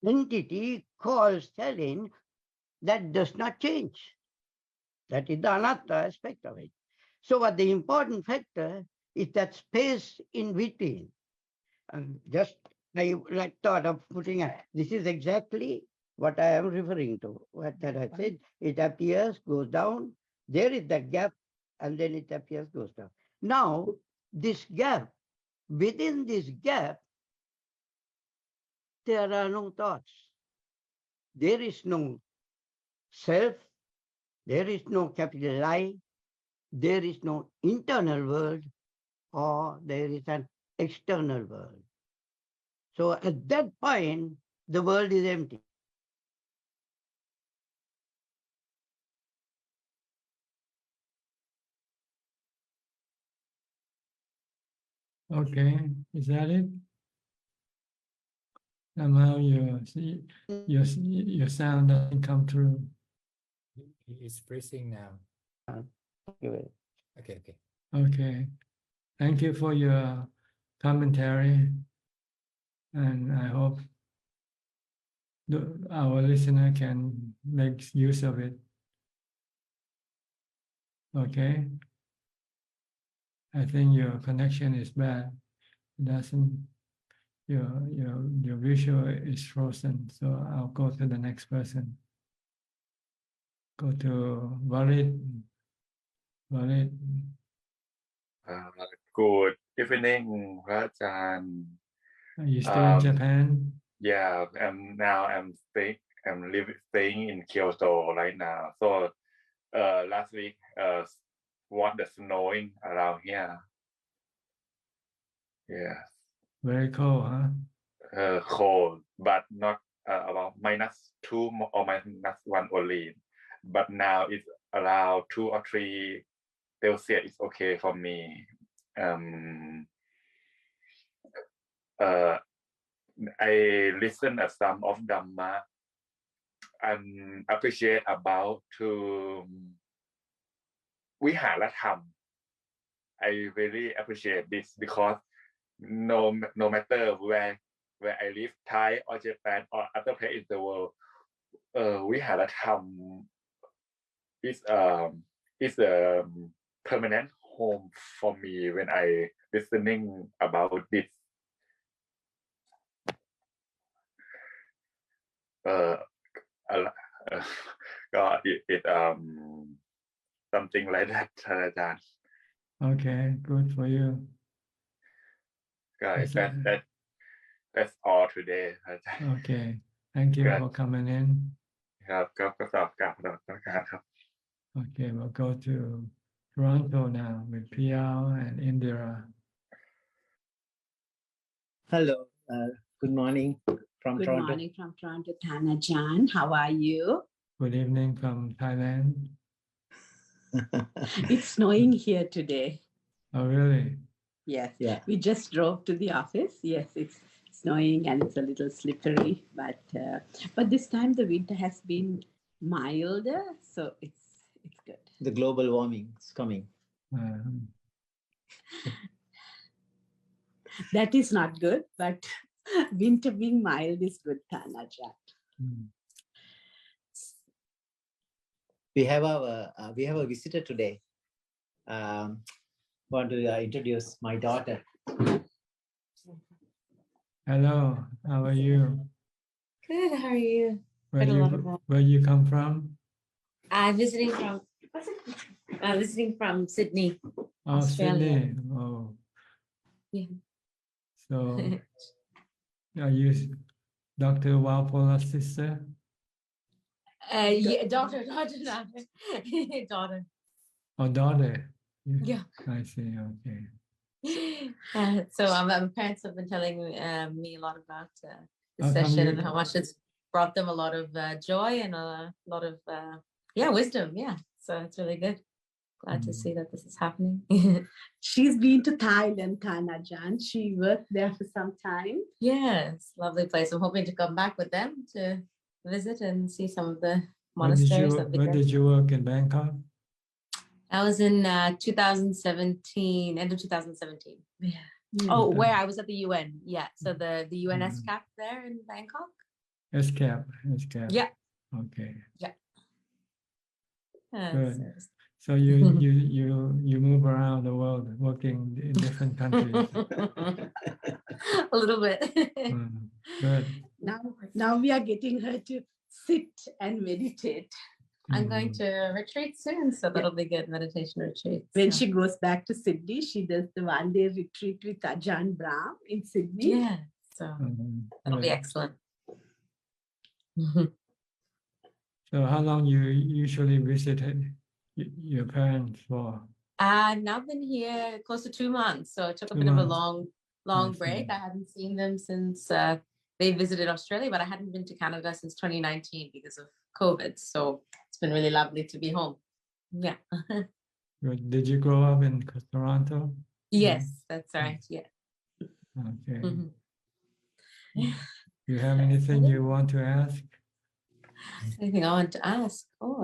entity called Stalin that does not change? That is the anatta aspect of it. So what the important factor is that space in between. I thought of putting this is exactly what I am referring to. What that I said, it appears, goes down, there is that gap, and then it appears, goes down. Now, this gap, within this gap, there are no thoughts. There is no self, there is no capital I, there is no internal world, or there is an external world. So at that point, the world is empty. Okay, is that it? Somehow your sound doesn't come through. It's freezing now. Okay, okay. Okay, thank you for your commentary, and I hope our listener can make use of it. Okay, I think your connection is bad. It doesn't. Your visual is frozen, so I'll go to the next person. Go to Valit. Valit. Good evening, Ajahn. Are you still in Japan? Yeah, I'm staying in Kyoto right now. So last week was the snowing around here. Yeah. Very cold, huh? Cold, but not about -2 or -1 only. But now it's around 2 or 3 Celsius. It's okay for me. I listen to some of Dhamma. Appreciate about to Viharatham. I really appreciate this because no matter where I live, Thai or Japan or other place in the world, Viharatham is a permanent home for me when I listening about this. Something like that, Ajahn. Okay, good for you. Guys, that's all today. Okay, thank you for coming in. Okay, we'll go to Toronto now with Piao and Indira. Hello, good morning from Good Toronto. morning from Toronto, Ajahn. How are you? Good evening from Thailand. It's snowing here today. Oh, really? Yes. Yeah. We just drove to the office. Yes, it's snowing and it's a little slippery, but this time the winter has been milder, so it's good. The global warming is coming. That is not good, but winter being mild is good, Ajahn. We have a visitor today. Want to introduce my daughter. Hello, how are you? Good. How are you? Where you come from? I'm visiting from Sydney, Australia. Sydney. Oh. Yeah. So, are you Dr. Walpola's sister? Yeah, daughter. Daughter. Oh, daughter. Yeah. I see. Okay. So my parents have been telling me a lot about this How come session you- and how much it's brought them a lot of joy and a lot of wisdom. Yeah, so it's really good. Glad to see that this is happening. She's been to Thailand, Ajahn. She worked there for some time. Yes, lovely place. I'm hoping to come back with them to visit and see some of the When did monasteries. when did you work in Bangkok? I was in 2017, end of 2017. Yeah. Oh, where I was at the UN. Yeah. So the UNS cap there in Bangkok. SCAP. Yeah. Okay. Yeah. Good. So you move around the world working in different countries. A little bit. Good. Now we are getting her to sit and meditate. I'm going to retreat soon, so that'll be good, meditation retreat. When so. she goes back to Sydney, she does the one-day retreat with Ajahn Brahm in Sydney. Yeah, so that'll be excellent. So how long you usually visited your parents for? I've now been here close to 2 months, so it took a 2 bit of a months. long I break. see. I hadn't seen them since they visited Australia, but I hadn't been to Canada since 2019 because of COVID. So it's been really lovely to be home. Yeah. Good. Did you grow up in Toronto? Yes, that's right. Yeah. Okay. Mhm. You have anything you want to ask? Anything I want to ask? Oh,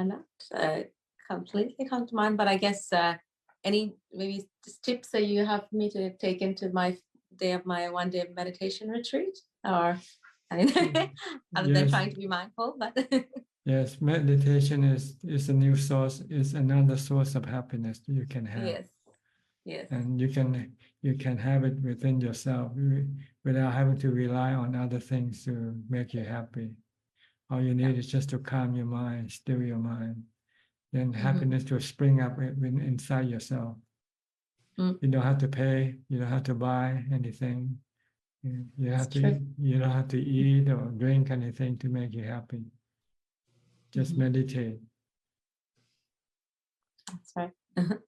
not completely come to mind, but I guess any maybe just tips that you have for me to take into my one day of meditation retreat, or other than Yes. trying to be mindful, but Yes, meditation is a new source, is another source of happiness you can have. yes, yes, And you can have it within yourself without having to rely on other things to make you happy. All you need is just to calm your mind, still your mind. Then happiness will spring up inside yourself. You don't have to pay, you don't have to buy anything. You don't have to eat or drink anything to make you happy. Just meditate. that's right.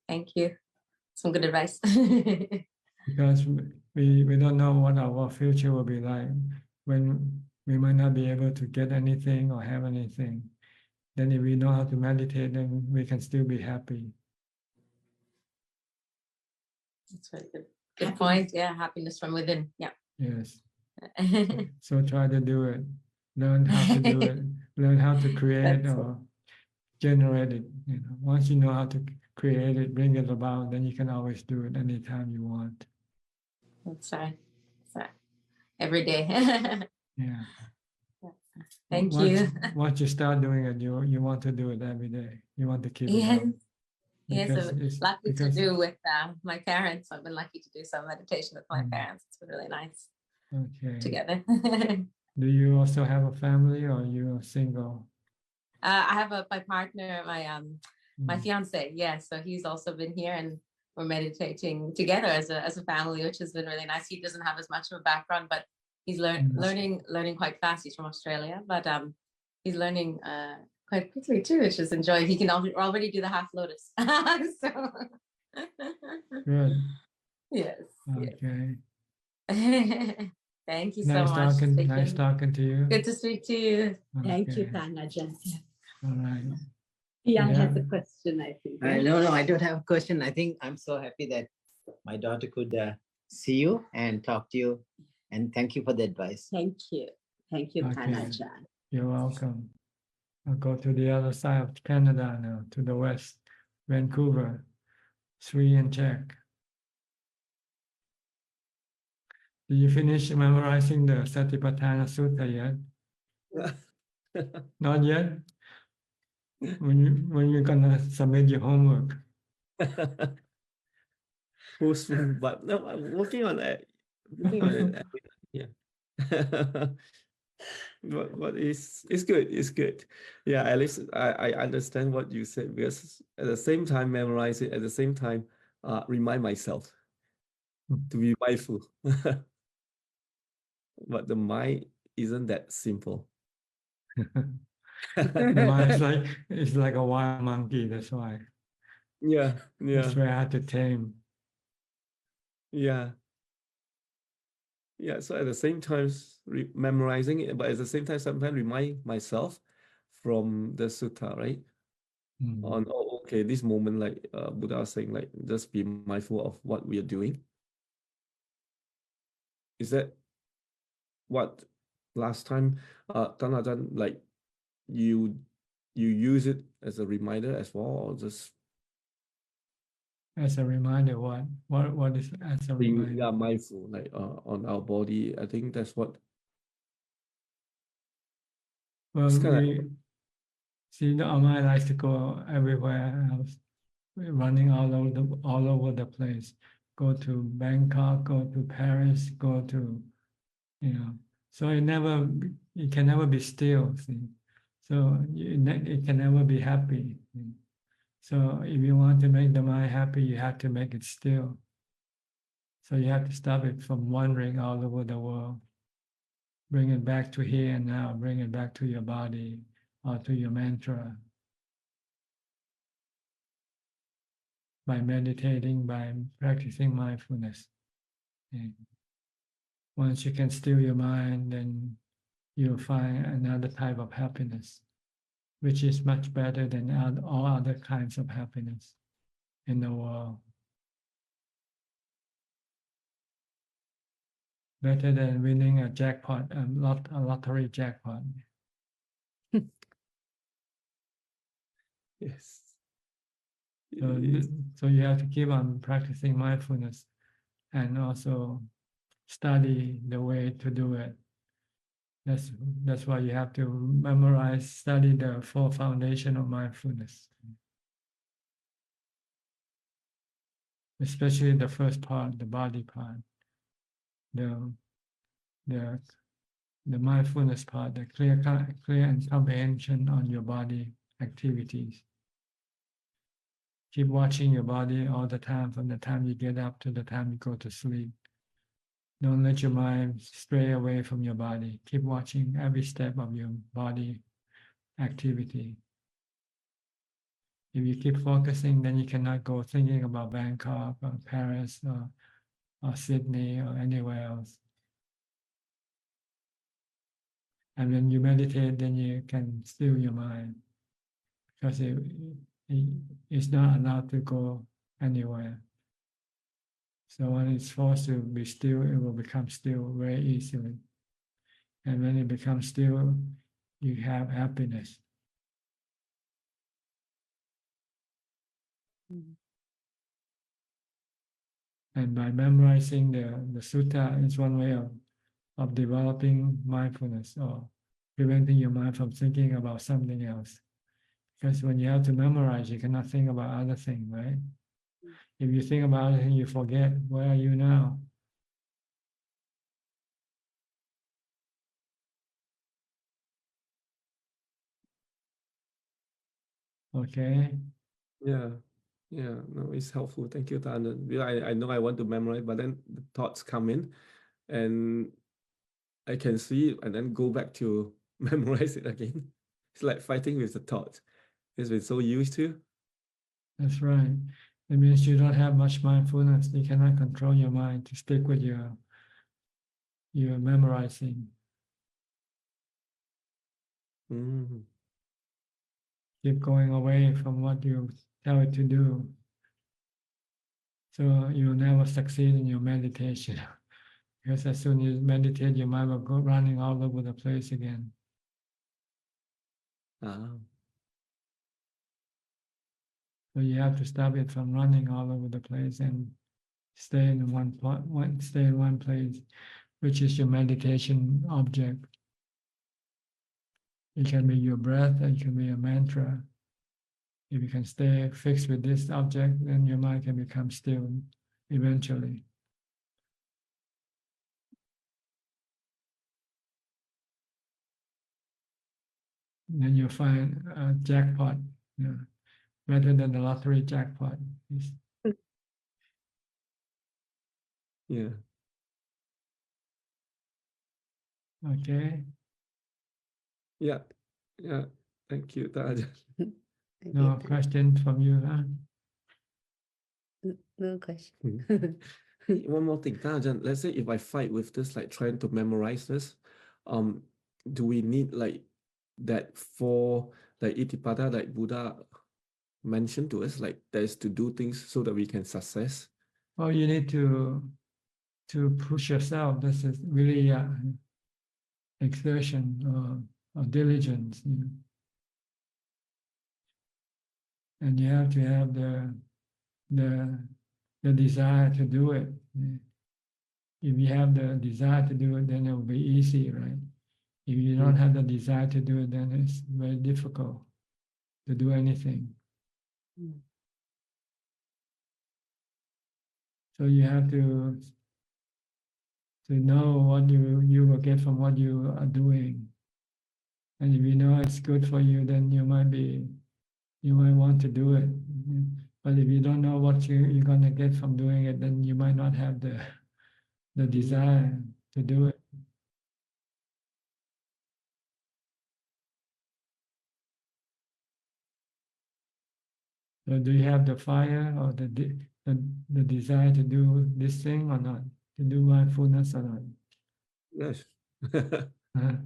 Thank you. Some good advice. Because we don't know what our future will be like when we might not be able to get anything or have anything. Then if we know how to meditate, then we can still be happy. That's very good. Good point. Yeah, happiness from within. Yeah. Yes. So try to do it. Learn how to do it. Learn how to create or generate it. Once you know how to create it, bring it about, then you can always do it anytime you want. That's right. Every day. Yeah. Thank you. Once you start doing it, you want to do it every day. You want to keep it Yes. up. Yes, I'm lucky to because- do with my parents. I've been lucky to do some meditation with my parents. It's been really nice Okay. together. Do you also have a family or you're single? I have my partner, my fiance. Yeah, so he's also been here, and we're meditating together as a family, which has been really nice. He doesn't have as much of a background, but he's learning quite fast. He's from Australia, but he's learning quite quickly too, which is enjoying. He can already do the half lotus. So Good. yes. Okay. Yes. Thank you so Nice much. Nice talking to you. Good to speak to you. Thank you, Okay. Ajahn. All right. Yeah, I Yeah. have a question, I think. No, I don't have a question. I think I'm so happy that my daughter could see you and talk to you. And thank you for the advice. Thank you. Thank you, Okay. Ajahn. You're welcome. I'll go to the other side of Canada now, to the west, Vancouver, Sri and Czech. Did you finish memorizing the Satipatthana Sutta yet? Not yet? When you're gonna submit your homework? But no, I'm working on it. Working on it. Yeah. But it's good. It's good. Yeah, at least I understand what you said, because at the same time memorize it, at the same time remind myself to be mindful. But the mind isn't that simple. The mind is like a wild monkey, that's why. Yeah, That's yeah, very hard to tame. yeah. Yeah, so at the same time memorizing it, but at the same time sometimes remind myself from the sutta, right? On, oh, okay, this moment, like Buddha was saying, like just be mindful of what we are doing. Is that what last time Tanajan, like you use it as a reminder as well, or just As a reminder, what is as a being reminder? mindful, like on our body? I think that's what. Well, It's kind of our mind likes to go everywhere else, running all over the place. Go to Bangkok, go to Paris, go to, so it can never be still. See, so it can never be happy. So if you want to make the mind happy, you have to make it still. So you have to stop it from wandering all over the world. Bring it back to here and now. Bring it back to your body or to your mantra. by meditating, by practicing mindfulness. And once you can still your mind, then you'll find another type of happiness, which is much better than all other kinds of happiness in the world. Better than winning a jackpot, a lottery jackpot. Yes. So you have to keep on practicing mindfulness and also study the way to do it. That's why you have to memorize, study the four foundation of mindfulness. Especially the first part, the body part, the mindfulness part, the clear and comprehension on your body activities. Keep watching your body all the time, from the time you get up to the time you go to sleep. Don't let your mind stray away from your body. Keep watching every step of your body activity. If you keep focusing, then you cannot go thinking about Bangkok or Paris or Sydney or anywhere else. And when you meditate, then you can still your mind, because it's not allowed to go anywhere. So when it's forced to be still, it will become still very easily. And when it becomes still, you have happiness. And by memorizing the sutta is one way of developing mindfulness, or preventing your mind from thinking about something else. Because when you have to memorize, you cannot think about other things, right? If you think about it, you forget, where are you now? Okay. Yeah. No, it's helpful. Thank you, Tanan. I know I want to memorize, but then the thoughts come in and I can see it and then go back to memorize it again. It's like fighting with the thought. It's been so used to. That's right. It means you don't have much mindfulness. You cannot control your mind to stick with your memorizing. Keep going away from what you tell it to do. So you'll never succeed in your meditation. Because as soon as you meditate, your mind will go running all over the place again. So you have to stop it from running all over the place and stay in one place, which is your meditation object. It can be your breath, it can be a mantra. If you can stay fixed with this object, then your mind can become still eventually. Then you'll find a jackpot, better than the lottery jackpot. Yeah. Okay. Yeah. Thank you, Tajan. No question from you, huh? No question. One more thing, Tajan. Let's say if I fight with this, like trying to memorize this, do we need like that for like Itipada, like Buddha mentioned to us, like there's to do things so that we can success? Well, you need to push yourself. This is really exertion or diligence. And you have to have the desire to do it. If you have the desire to do it, then it will be easy, right? If you don't have the desire to do it, then it's very difficult to do anything. So you have to know what you will get from what you are doing. And if you know it's good for you, then you might want to do it. But if you don't know what you're going to get from doing it, then you might not have the desire to do it. So do you have the fire or the desire to do this thing or not? To do mindfulness or not? Yes. Huh?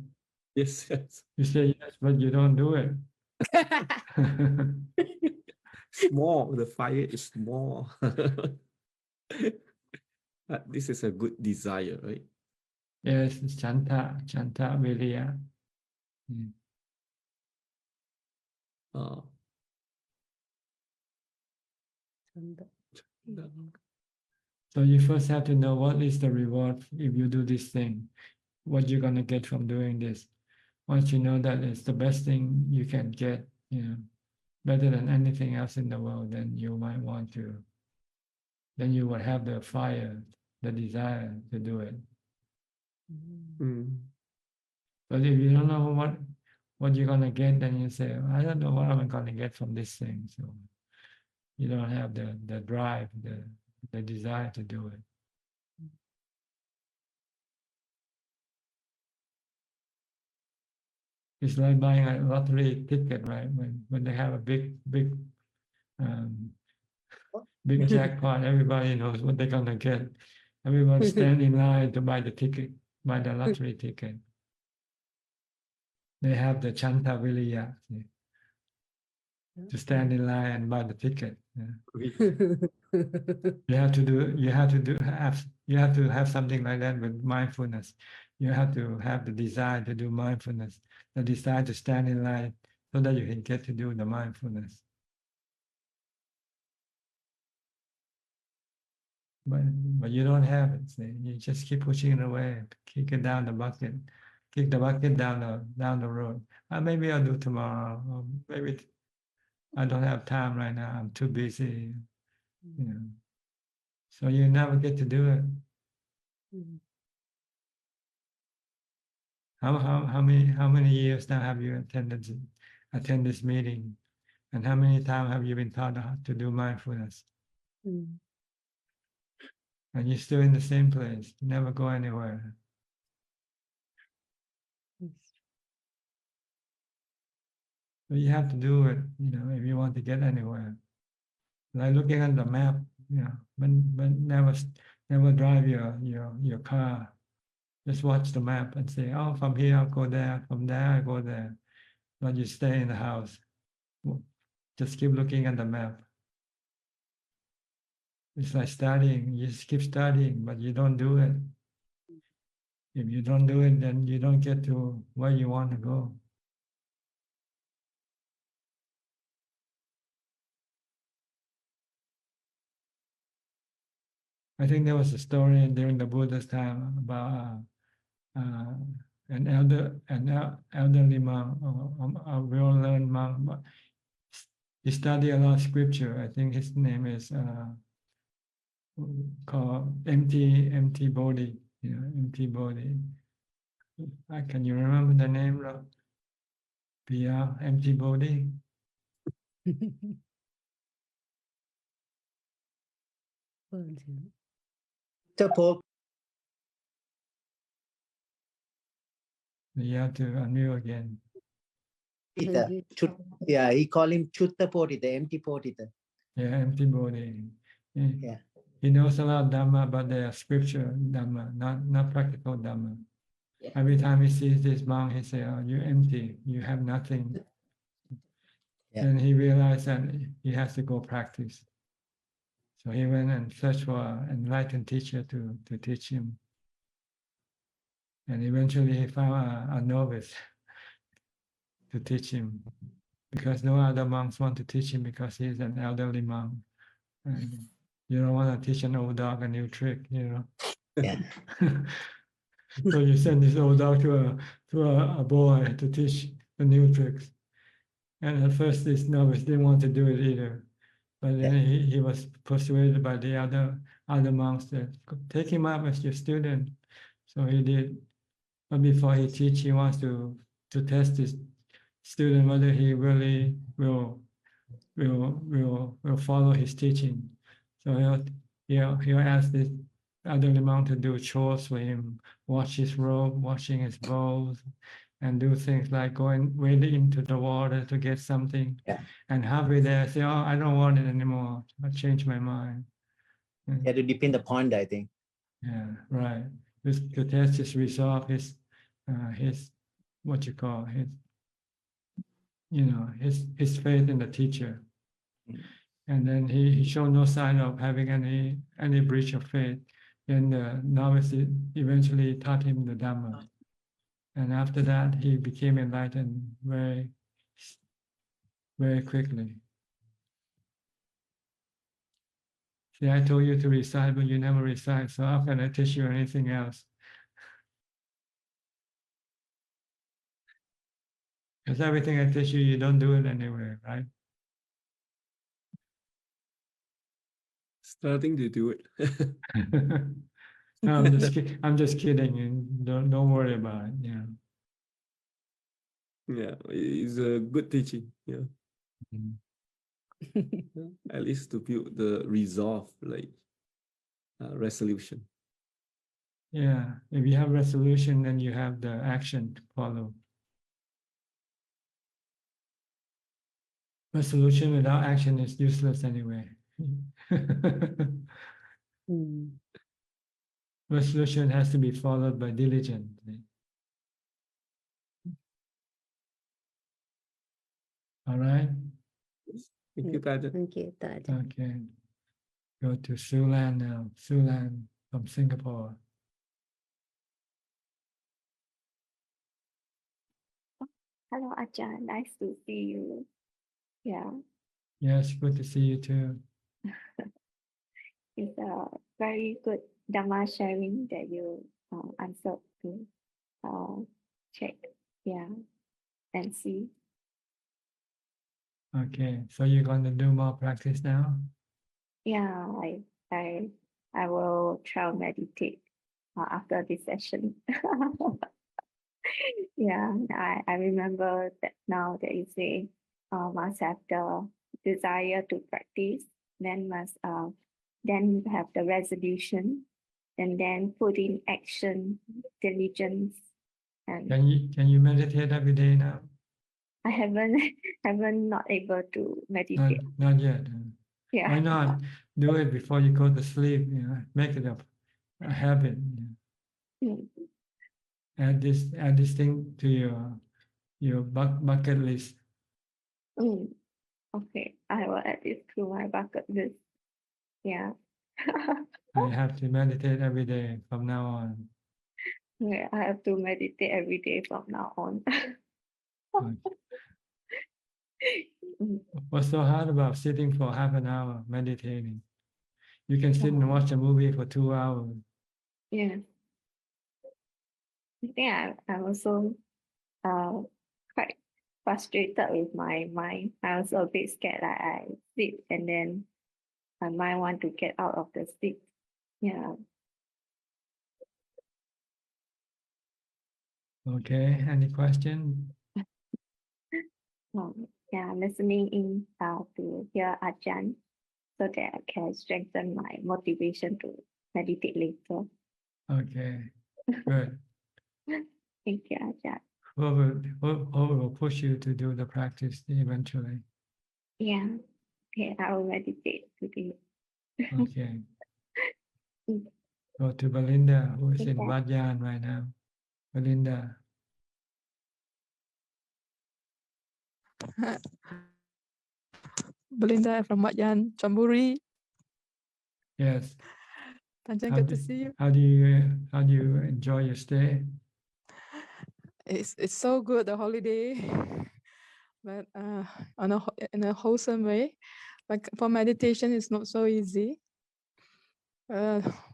Yes, yes. You say yes, but you don't do it. Small, the fire is small. But this is a good desire, right? Yes, it's chanta viriya. Uh, So you first have to know what is the reward if you do this thing, what you're gonna get from doing this. Once you know that it's the best thing you can get, better than anything else in the world, then you might want to, then you will have the fire, the desire to do it. But if you don't know what you're gonna get, then you say, I don't know what I'm gonna get from this thing. So you don't have the drive, the desire to do it. It's like buying a lottery ticket, right? When they have a big jackpot, everybody knows what they're gonna get. Everyone stand in line to buy the ticket, buy the lottery ticket. They have the chanta viriya to stand in line and buy the ticket. You have to have something like that with mindfulness. You have to have the desire to do mindfulness, the desire to stand in line so that you can get to do the mindfulness. But you don't have it. So you just keep pushing it away, kick it down the bucket, kick the bucket down the road. Maybe I'll do tomorrow. Or maybe I don't have time right now. I'm too busy. So you never get to do it. How many years now have you attend this meeting, and how many times have you been taught to do mindfulness? And you're still in the same place. You never go anywhere. But you have to do it, if you want to get anywhere. Like looking at the map, but never drive your car. Just watch the map and say, oh, from here I'll go there, from there I go there. But you stay in the house. Just keep looking at the map. It's like studying. You just keep studying, but you don't do it. If you don't do it, then you don't get to where you want to go. I think there was a story during the Buddha's time about an elderly monk, a well-learned monk. But he studied a lot of scripture. I think his name is called empty body. Empty body. Can you remember the name, Rob? Pia, empty body. You have to unmute again. Yeah, he called him Chutta Podita, empty Podita. Yeah, empty body. Yeah. He knows a lot of Dhamma, but they are scripture Dhamma, not practical Dhamma. Yeah. Every time he sees this monk, he says, oh, you're empty, you have nothing. Yeah. Then he realized that he has to go practice. So he went and searched for an enlightened teacher to teach him. And eventually he found a novice to teach him, because no other monks want to teach him because he's an elderly monk. And you don't want to teach an old dog a new trick, Yeah. So you send this old dog to a boy to teach the new tricks. And at first this novice didn't want to do it either. But then he was persuaded by the other monks that take him up as your student. So he did. But before he teach, he wants to test this student whether he really will follow his teaching. So he'll ask this elderly monk to do chores for him, wash his robe, washing his bowls, and do things like going wading into the water to get something, and halfway there say, "Oh, I don't want it anymore. I changed my mind." Yeah, to dip in the pond, I think. Yeah, right. To test his resolve, his what you call his, his faith in the teacher. And then he showed no sign of having any breach of faith. Then the novice eventually taught him the Dhamma. And after that, he became enlightened very, very quickly. See, I told you to recite, but you never recite, so how can I teach you anything else? Because everything I teach you, you don't do it anyway, right? Starting to do it. No, I'm just kidding. And don't worry about it. Yeah. Yeah, it's a good teaching. Yeah. At least to build the resolve, like resolution. Yeah. If you have resolution, then you have the action to follow. Resolution without action is useless anyway. Resolution has to be followed by diligence. All right. Thank you, Taja. Thank you, Taja. Okay. Go to Sulan now. Sulan from Singapore. Hello, Ajahn. Nice to see you. Yeah, Yes, good to see you too. it's a very good Dhamma sharing that you answered to check. Yeah, and see. Okay, so you're going to do more practice now? Yeah, I will try to meditate after this session. Yeah, I remember that now that you say must have the desire to practice, then must then have the resolution, and then put in action, diligence, and Can you meditate every day now? I haven't not able to meditate. Not yet. Yeah. Why not do it before you go to sleep? Make it a habit. Mm. Add this thing to your bucket list. Okay, I will add this to my bucket list. Yeah. I have to meditate every day from now on. Yeah, I have to meditate every day from now on. What's so hard about sitting for half an hour meditating? You can sit and watch a movie for 2 hours. Yeah. I think I'm also quite frustrated with my mind. I was a bit scared that I sleep and then my mind want to get out of the sleep. Yeah. Okay, any question? Yeah, listening in to hear Ajahn so that I can strengthen my motivation to meditate later. Okay, good. Thank you, Ajahn. Whoever will push you to do the practice eventually. Yeah. Okay, I will meditate today. Okay. Go to Belinda, who is in Okay. Wat Yan right now. Belinda. Belinda from Wat Yan, Chonburi. Yes. Ajahn, good to see you. How do you enjoy your stay? It's so good, the holiday, but in a wholesome way. Like for meditation, it's not so easy.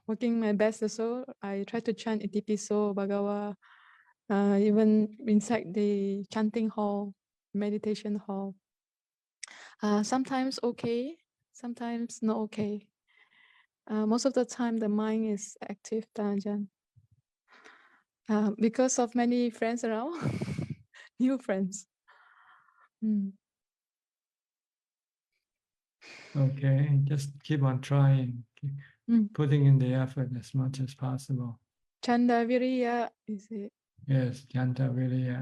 Working my best also, I try to chant Itipiso, Bhagawa, even inside the chanting hall, meditation hall. Sometimes okay, sometimes not okay. Most of the time, the mind is active, Ajahn. Because of many friends around, new friends. Okay, just keep on trying, putting in the effort as much as possible. Chanda Viriya, is it? Yes, Chanta really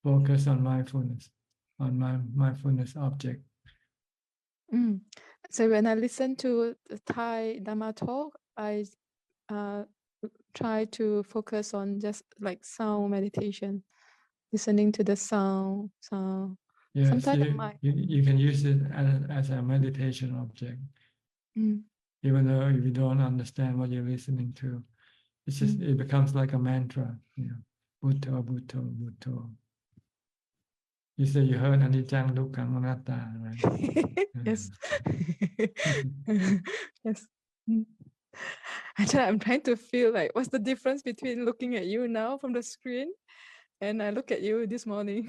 focus on mindfulness, on my mindfulness object. So when I listen to the Thai Dhamma talk, I try to focus on just like sound meditation, listening to the sound. Yes, Sometimes you can use it as a meditation object, even though if you don't understand what you're listening to. It's just it becomes like a mantra. Bhutto, Bhutto, Bhutto. You say you heard Anicca Dukkha Anatta, right? Yes. Yes. Actually, I'm trying to feel like what's the difference between looking at you now from the screen and I look at you this morning.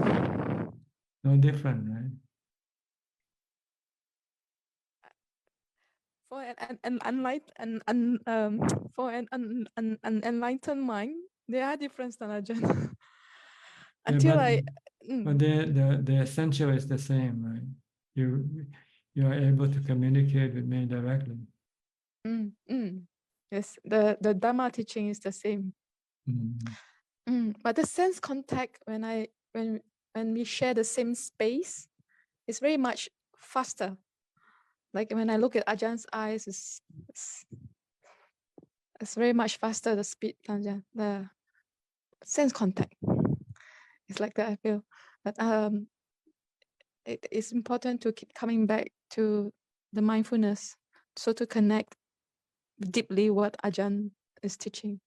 No different, right? For an enlightened mind, there are different Ajahn. Until but the essential is the same, right? You are able to communicate with me directly. Yes, the Dhamma teaching is the same. But the sense contact when we share the same space is very much faster. Like when I look at Ajahn's eyes, it's very much faster, the speed, the sense contact. It's like that, I feel. But it is important to keep coming back to the mindfulness, so to connect deeply what Ajahn is teaching.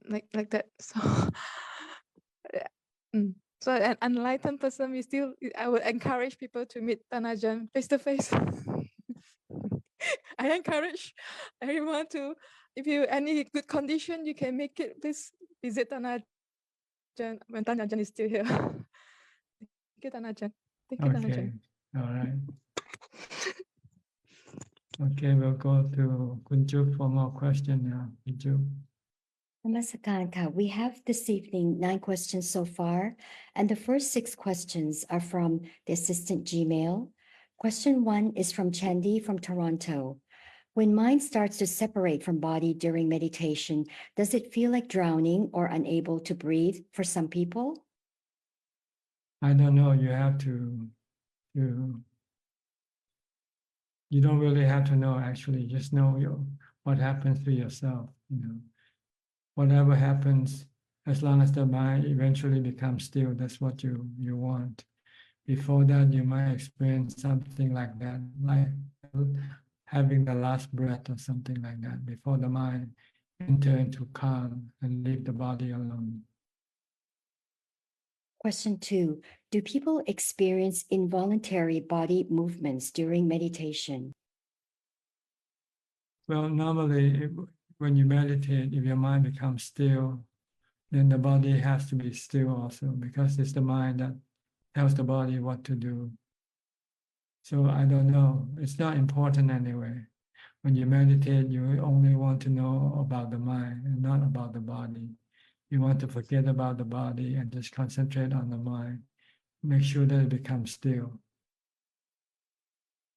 Like that. So so an enlightened person, I would encourage people to meet Ajahn face to face. I encourage everyone to, if you any good condition, you can make it. Please visit Ajahn when Ajahn is still here. Thank you, Ajahn. Thank you, Okay, Ajahn. all right. Okay, we'll go to Kunju for more questions now. Kunju. Namaskar. We have this evening 9 questions so far, and the first 6 questions are from the assistant Gmail. Question 1 is from Chandy from Toronto. When mind starts to separate from body during meditation, does it feel like drowning or unable to breathe for some people? I don't know. You have to. You don't really have to know. Actually, just know what happens to yourself. Whatever happens, as long as the mind eventually becomes still, that's what you want. Before that, you might experience something like that, like having the last breath or something like that, before the mind enter into calm and leave the body alone. Question 2, do people experience involuntary body movements during meditation? Well, normally, when you meditate, if your mind becomes still, then the body has to be still also, because it's the mind that tells the body what to do. So I don't know. It's not important anyway. When you meditate, you only want to know about the mind and not about the body. You want to forget about the body and just concentrate on the mind. Make sure that it becomes still.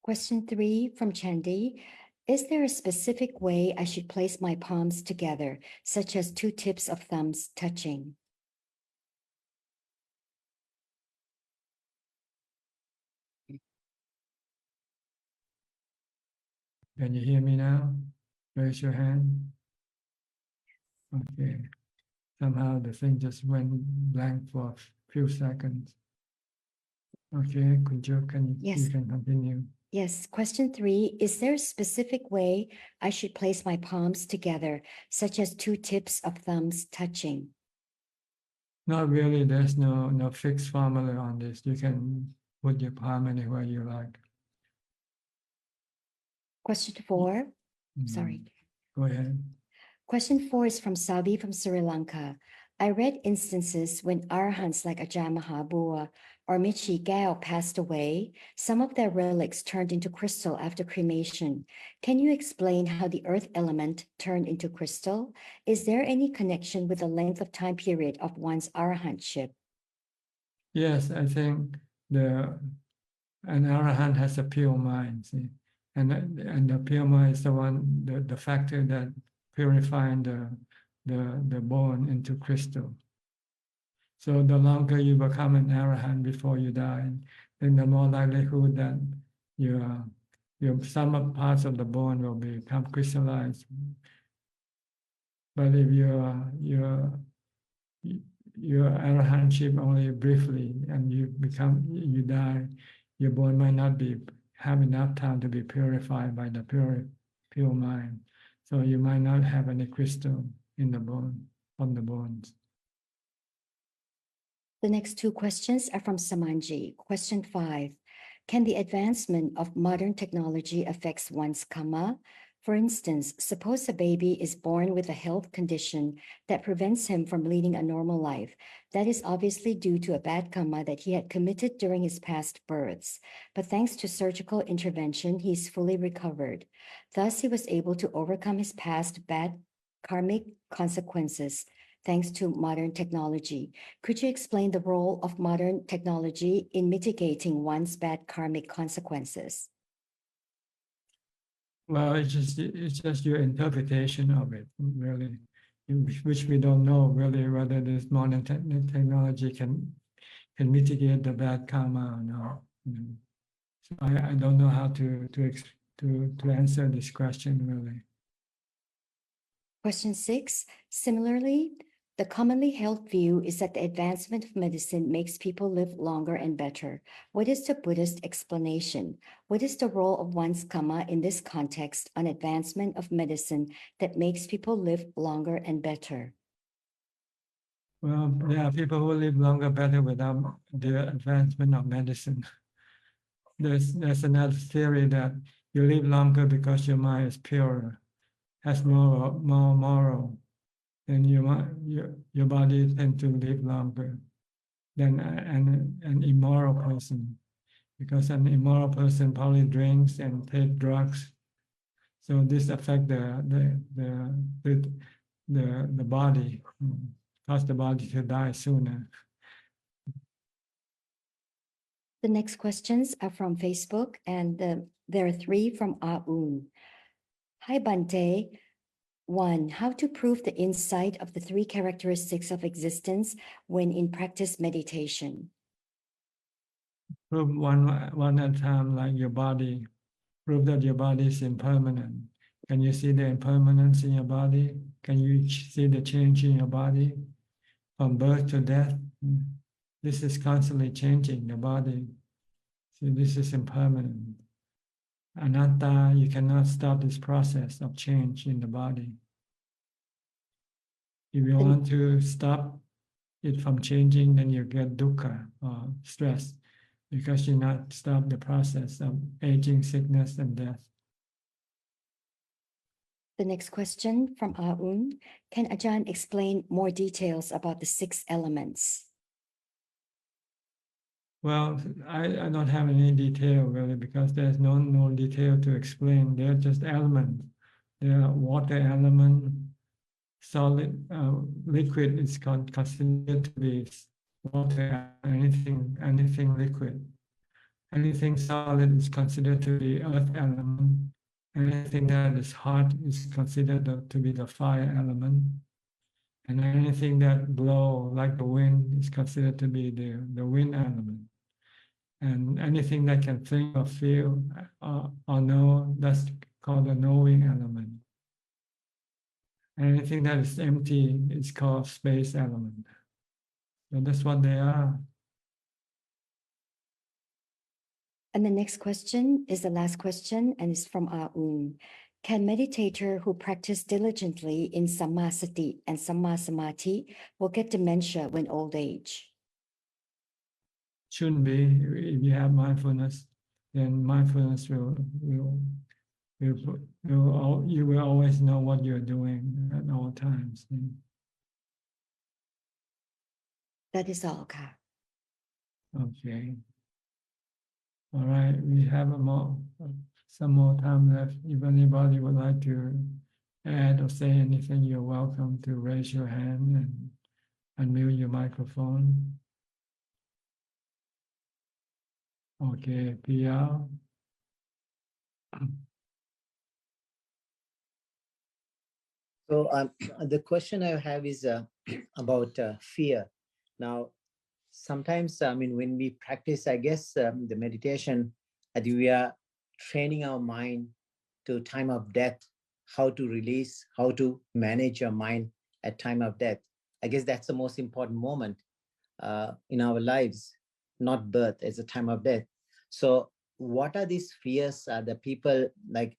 Question 3 from Chandy. Is there a specific way I should place my palms together, such as 2 tips of thumbs touching? Can you hear me now? Raise your hand. Okay. Somehow the thing just went blank for a few seconds. Okay, Kunju, you can continue. Yes. Question 3, is there a specific way I should place my palms together, such as 2 tips of thumbs touching? Not really. There's no fixed formula on this. You can put your palm anywhere you like. Question 4. Sorry. Go ahead. Question 4 is from Sabi from Sri Lanka. I read instances when arahants like Ajahn Mahabua or Michi Gao passed away, some of their relics turned into crystal after cremation. Can you explain how the earth element turned into crystal? Is there any connection with the length of time period of one's arahantship? Yes, I think an arahant has a pure mind, see? and the piyama is the one, the factor that purifying the bone into crystal. So the longer you become an arahant before you die, then the more likelihood that your some parts of the bone will become crystallized. But if your arahantship only briefly and you die, your bone might not have enough time to be purified by the pure mind. So you might not have any crystal in the bone, on the bones. The next two questions are from Samanji. Question 5. Can the advancement of modern technology affect one's karma? For instance, suppose a baby is born with a health condition that prevents him from leading a normal life. That is obviously due to a bad karma that he had committed during his past births. But thanks to surgical intervention, he is fully recovered. Thus, he was able to overcome his past bad karmic consequences thanks to modern technology. Could you explain the role of modern technology in mitigating one's bad karmic consequences? Well, it's just your interpretation of it, really, which we don't know really whether this modern technology can mitigate the bad karma or not. So I don't know how to answer this question really. Question 6. Similarly, the commonly held view is that the advancement of medicine makes people live longer and better. What is the Buddhist explanation? What is the role of one's karma in this context on advancement of medicine that makes people live longer and better? Well, there are people who live longer better without the advancement of medicine. There's another theory that you live longer because your mind is purer, has more moral, then your body tends to live longer than an immoral person, because an immoral person probably drinks and take drugs. So this affects the body, cause the body to die sooner. The next questions are from Facebook, and there are 3 from Aun. Hi, Bante. 1. How to prove the insight of the 3 characteristics of existence when in practice meditation? Prove one at a time, like your body. Prove that your body is impermanent. Can you see the impermanence in your body? Can you see the change in your body from birth to death? This is constantly changing the body. So this is impermanent. Anatta, you cannot stop this process of change in the body. If you want to stop it from changing, then you get dukkha or stress, because you not stop the process of aging, sickness, and death. The next question from Aun. Can Ajahn explain more details about the 6 elements? Well, I don't have any detail really, because there's no detail to explain. They're just elements. They're water element, solid, liquid is considered to be water. Anything liquid. Anything solid is considered to be earth element. Anything that is hot is considered to be the fire element. And anything that blows like the wind is considered to be the wind element. And anything that can think or feel or know, that's called the knowing element. And anything that is empty is called space element. So that's what they are. And the next question is the last question, and it's from Aun. Can meditator who practice diligently in Sammasati and Sammasamadhi will get dementia when old age? Shouldn't be. If you have mindfulness, then mindfulness you will always know what you're doing at all times. That is all, Ka. Okay. All right, we have some more time left. If anybody would like to add or say anything, you're welcome to raise your hand and unmute your microphone. Okay, Pia. So the question I have is about fear. Now, sometimes, I mean, when we practice, I guess the meditation, that we are training our mind to time of death, how to release, how to manage your mind at time of death. I guess that's the most important moment in our lives, not birth, as a time of death. So what are these fears? The people like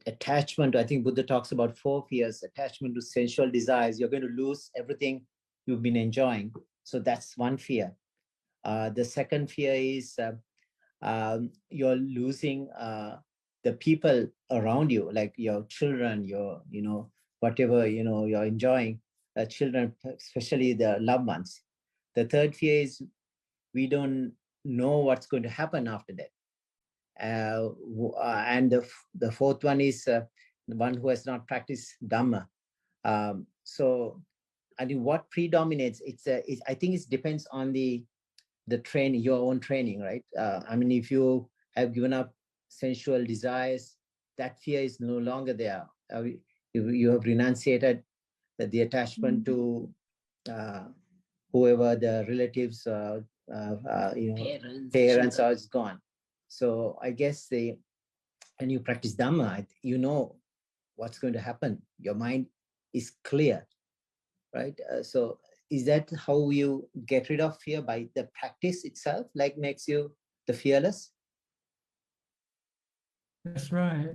attachment. I think Buddha talks about 4 fears: attachment to sensual desires. You're going to lose everything you've been enjoying. So that's one fear. The second fear is you're losing the people around you, like your children, your, whatever, you're enjoying, children, especially the loved ones. The third fear is we don't know what's going to happen after that. And the fourth one is the one who has not practiced Dhamma. So I think what predominates, I think it depends on the training, your own training, right? I mean, if you have given up sensual desires, that fear is no longer there. You have renunciated the attachment to whoever the relatives, parents are, is gone. So I guess when you practice Dhamma, you know what's going to happen. Your mind is clear, right? So is that how you get rid of fear, by the practice itself, like makes you the fearless? That's right.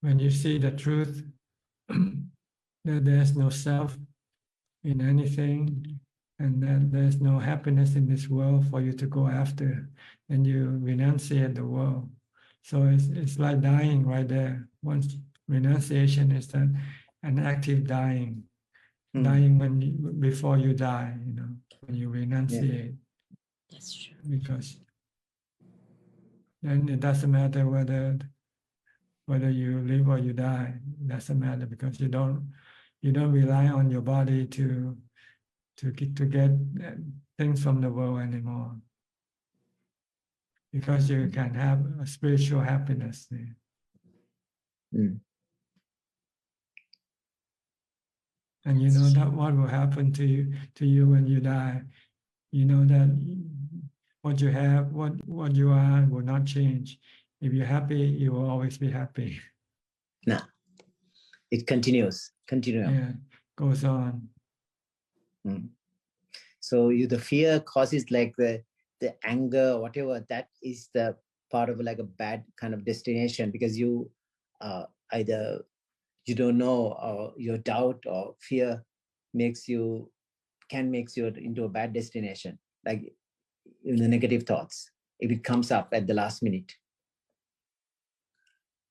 When you see the truth, that there's no self in anything, and that there's no happiness in this world for you to go after, and you renunciate the world. So it's like dying right there. Once renunciation is an active dying. Dying before you die, when you renunciate. That's true. Because then it doesn't matter whether you live or you die. It doesn't matter, because you don't rely on your body to get things from the world anymore. Because you can have a spiritual happiness there. And you know that what will happen to you when you die. You know that what you have, what you are will not change. If you're happy, you will always be happy. No, it continues. Yeah, goes on. So the fear causes like the anger, whatever, that is the part of like a bad kind of destination, because you either you don't know, or your doubt or fear can make you into a bad destination, like in the negative thoughts, if it comes up at the last minute.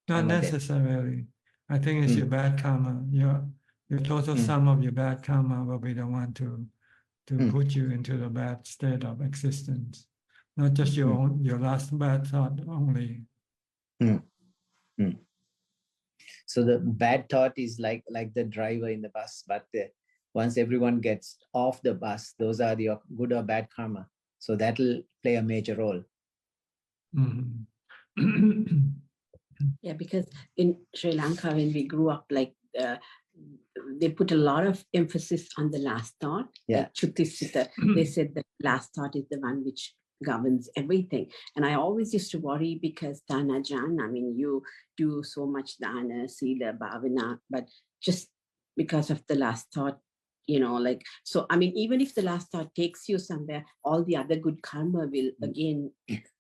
Not necessarily. I think it's your bad karma. Your total sum of your bad karma will be the one to put you into the bad state of existence. Not just your last bad thought only. So the bad thought is like the driver in the bus, but once everyone gets off the bus, those are the good or bad karma. So that'll play a major role. Yeah, because in Sri Lanka, when we grew up, like they put a lot of emphasis on the last thought. Yeah. Like Chutisita, they said the last thought is the one which governs everything. And I always used to worry, because Dana Jan, I mean, you do so much Dana, Sila, Bhavana, but just because of the last thought, like, so, I mean, even if the last thought takes you somewhere, all the other good karma will again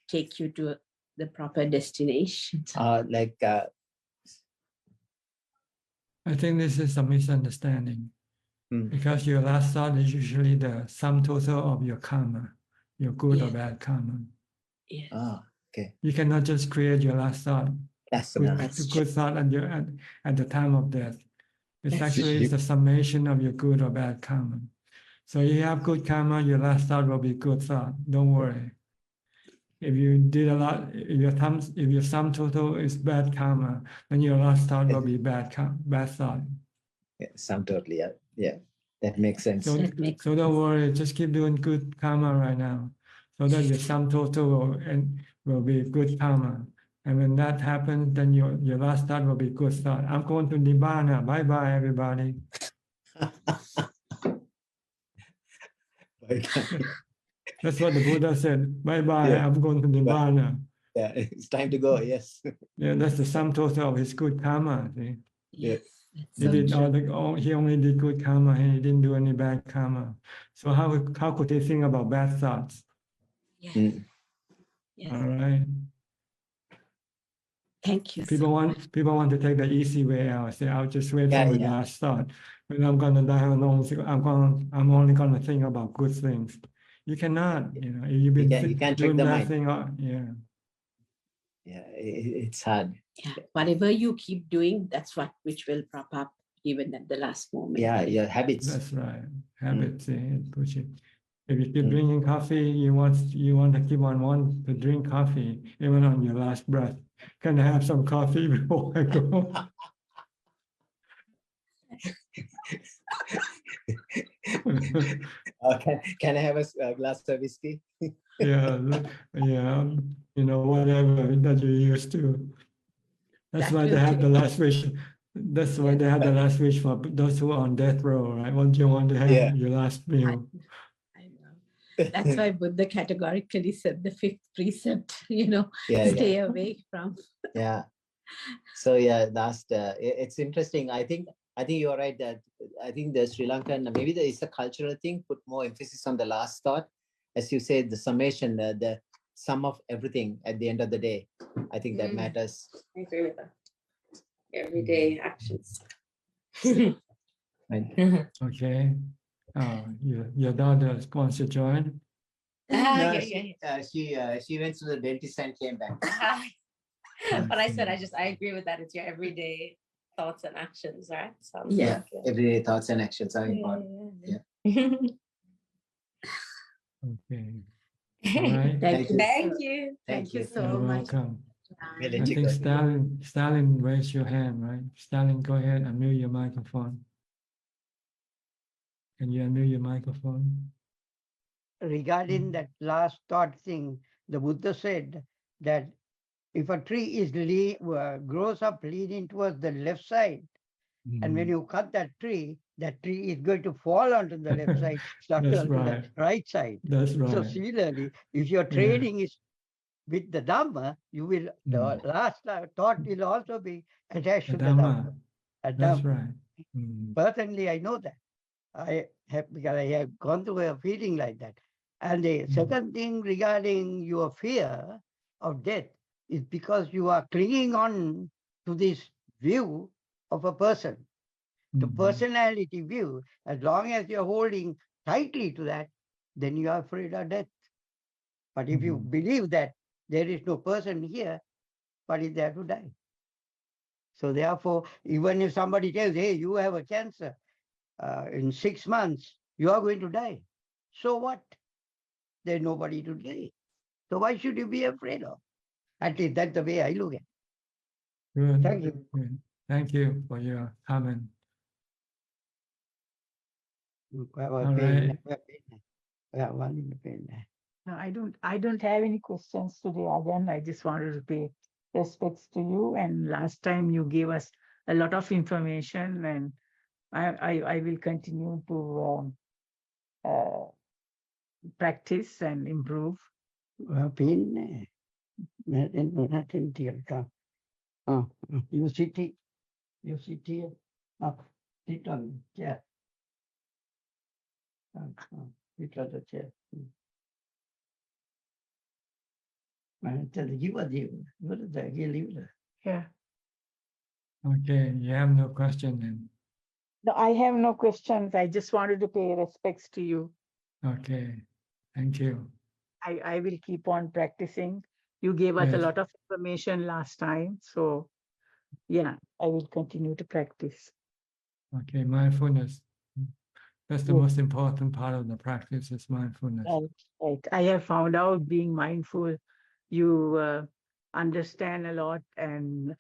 take you to the proper destination. I think this is a misunderstanding, because your last thought is usually the sum total of your karma, your good or bad karma. Yeah. Okay. You cannot just create your last thought. That's good thought at the time of death. It's That's actually the summation of your good or bad karma. So if you have good karma, your last thought will be good thought. Don't worry. If you did a lot, if your sum total is bad karma, then your last thought will be bad thought. Yeah, sum total, yeah. That makes sense. So don't worry, just keep doing good karma right now, so that your sum total will be good karma. And when that happens, then your last thought will be good thought. I'm going to Nibbana. Bye bye, everybody. That's what the Buddha said. Bye bye. Yeah. I'm going to Nibbana. Yeah, it's time to go. Yes. Yeah, that's the sum total of his good karma. See? Yeah. He did he only did good karma. He didn't do any bad karma. So how could he think about bad thoughts? Yeah. All right. Thank you. People want to take the easy way out. Say, I'll just wait Yeah, for my yeah. last thought. When I'm gonna die, I'm only gonna think about good things. You cannot, you know, you've been You can't trick doing the that mind. thing. Yeah. Yeah, it's hard. Yeah, whatever you keep doing, that's which will prop up even at the last moment. Yeah, your habits. That's right. Habits, push it. If you keep drinking coffee, you want to keep on wanting to drink coffee even on your last breath. Can I have some coffee before I go? Can I have a glass of whiskey? Yeah, you know, whatever that you used to. That's why they have the last wish. That's why they have the last wish for those who are on death row, right? What do you want to have your last meal? That's why Buddha categorically said the fifth precept, you know, stay away from. Yeah. So yeah, it's interesting. I think you're right that I think the Sri Lankan, maybe there is a cultural thing, put more emphasis on the last thought. As you said, the summation, the sum of everything at the end of the day. I think that matters. I agree with that. Everyday actions. Okay. Your daughter wants to join. She went to the dentist and came back. But I said I agree with that. It's your everyday thoughts and actions, right? So Yeah, everyday thoughts and actions are important. Yeah. Okay. All right. Thank you. Thank you so You're much. welcome. I think Stalin raised your hand, right? Stalin, go ahead, unmute your microphone. Can you unmute your microphone? Regarding that last thought thing, the Buddha said that if a tree is grows up leaning towards the left side, and when you cut that tree is going to fall onto the left side, not onto the right side. That's right. So similarly, if your training is with the Dhamma, you will the last thought will also be attached to the Dhamma. That's right. Personally, I know that. Because I have gone through a feeling like that. And the second thing regarding your fear of death is because you are clinging on to this view of a person. The personality view, as long as you're holding tightly to that, then you are afraid of death. But if you believe that there is no person here, what is there to die? So therefore, even if somebody tells, hey, you have a cancer, in 6 months, you are going to die. So what? There's nobody to die. So why should you be afraid of? At least that's the way I look at it. Good. Thank you. Good. Thank you for your comment. All right. No, I don't have any questions today, Ajahn. I just wanted to pay respects to you. And last time you gave us a lot of information, and I will continue to practice and improve. You sit here. You sit here. Sit on the chair. Sit on the chair. Yeah. Okay, you have no question then. No, I have no questions. I just wanted to pay respects to you. Okay, thank you. I will keep on practicing. You gave us a lot of information last time. So yeah, I will continue to practice. Okay, mindfulness. That's the most important part of the practice is mindfulness. Right. I have found out being mindful, you understand a lot and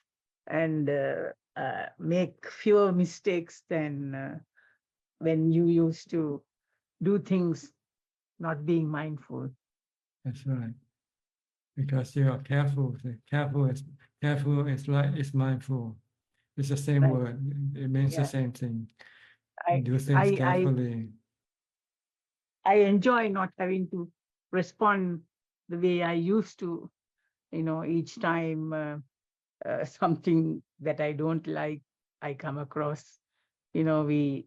make fewer mistakes than when you used to do things not being mindful. That's right. because you are careful. Careful is like is mindful. It's the same Right. word. It means the Yeah. same thing. I Do things I carefully. I enjoy not having to respond the way I used to, each time something that I don't like I come across. We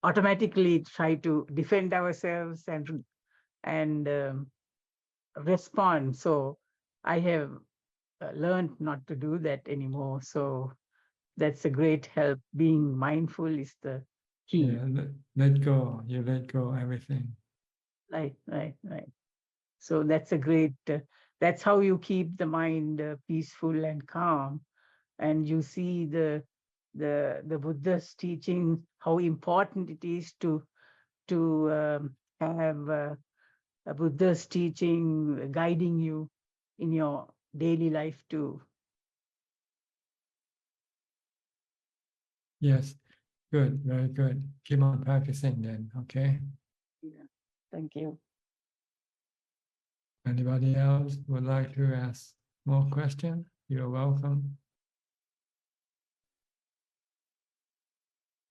automatically try to defend ourselves and respond. So I have learned not to do that anymore. So that's a great help. Being mindful is the key. Yeah, let go. You let go everything. Right. So that's a great, that's how you keep the mind peaceful and calm. And you see the Buddha's teaching, how important it is to have a Buddha's teaching guiding you in your daily life too. Yes, good, very good. Keep on practicing then, okay? Yeah. Thank you. Anybody else would like to ask more questions? You're welcome.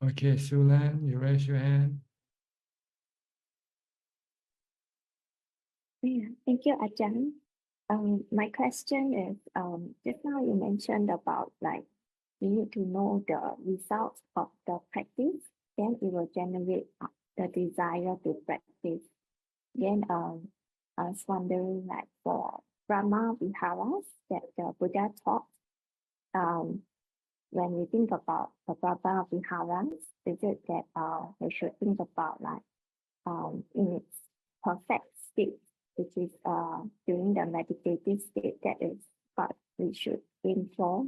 Okay, Sulan, you raise your hand. Yeah, thank you, Ajahn. My question is, just now you mentioned about like you need to know the results of the practice, then it will generate the desire to practice. Then I was wondering like for Brahma Viharas that the Buddha taught, when we think about the Brahma Viharas, is it that we should think about like in its perfect state, which is during the meditative state, that is what we should aim for?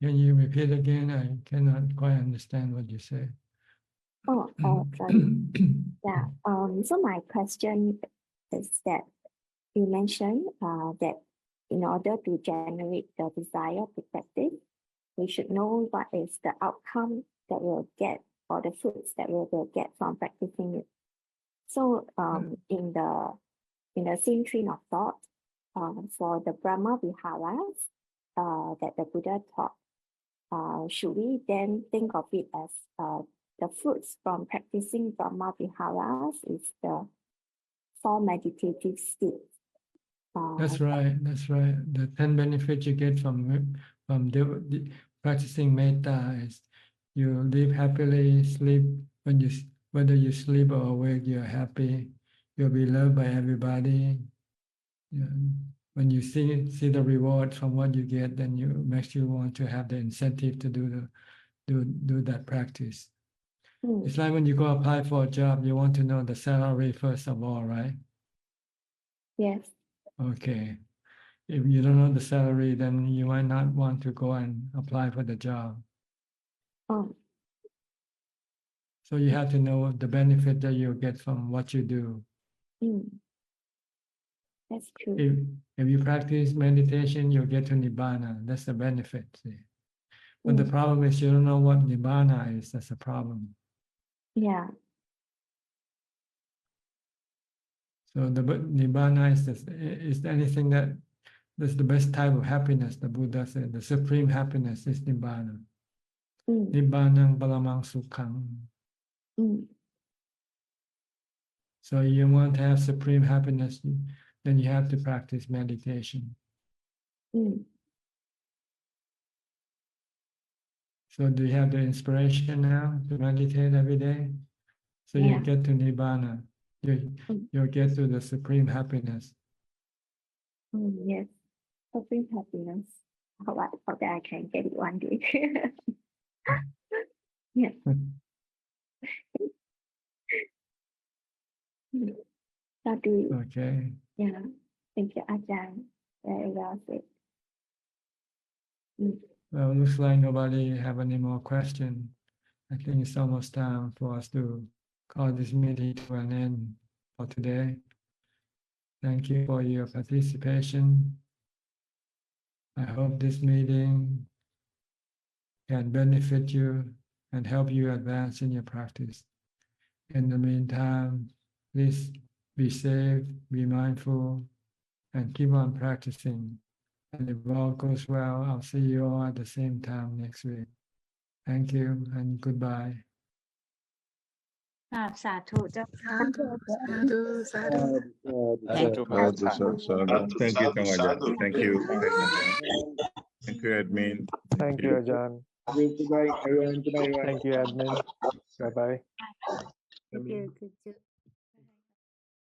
Can you repeat again? I cannot quite understand what you say. Oh, sorry. Yeah. So my question is that you mentioned that in order to generate the desire to practice, we should know what is the outcome that we'll get or the fruits that we will get from practicing it. So in the same train of thought, for the Brahma Viharas that the Buddha taught, should we then think of it as the fruits from practicing Brahma Viharas is the 4 meditative states? That's right. That's right. The 10 benefits you get from practicing metta is you live happily, sleep whether you sleep or awake, you're happy. You'll be loved by everybody. When you see the reward from what you get, then makes you want to have the incentive to do that practice. It's like when you go apply for a job, you want to know the salary first of all, right? Yes. Okay. If you don't know the salary, then you might not want to go and apply for the job. Oh. So you have to know the benefit that you get from what you do. That's true. If you practice meditation, you'll get to Nibbana. That's the benefit. See? But the problem is you don't know what Nibbana is. That's a problem. Yeah. So the Nibbana is anything that's the best type of happiness. The Buddha said the supreme happiness is Nibbana. Nibbanang palamang sukhang. So you want to have supreme happiness, then you have to practice meditation. So do you have the inspiration now to meditate every day? So you get to Nibbana. You'll get to the supreme happiness. Yes, supreme happiness. Hope that I can get it one day. Yeah. Okay. Yeah. Thank you, Ajahn. Very well said. Well, looks like nobody have any more questions. I think it's almost time for us to call this meeting to an end for today. Thank you for your participation. I hope this meeting can benefit you and help you advance in your practice. In the meantime, Please be safe, be mindful, and keep on practicing. And if all goes well, I'll see you all at the same time next week. Thank you and goodbye. สาธุเจ้าค่ะ Thank you, Chongaja. Thank you. Thank you, admin. Thank you, Ajahn. Good night, everyone. Good night, everyone. Thank you, admin. Bye-bye. Thank you.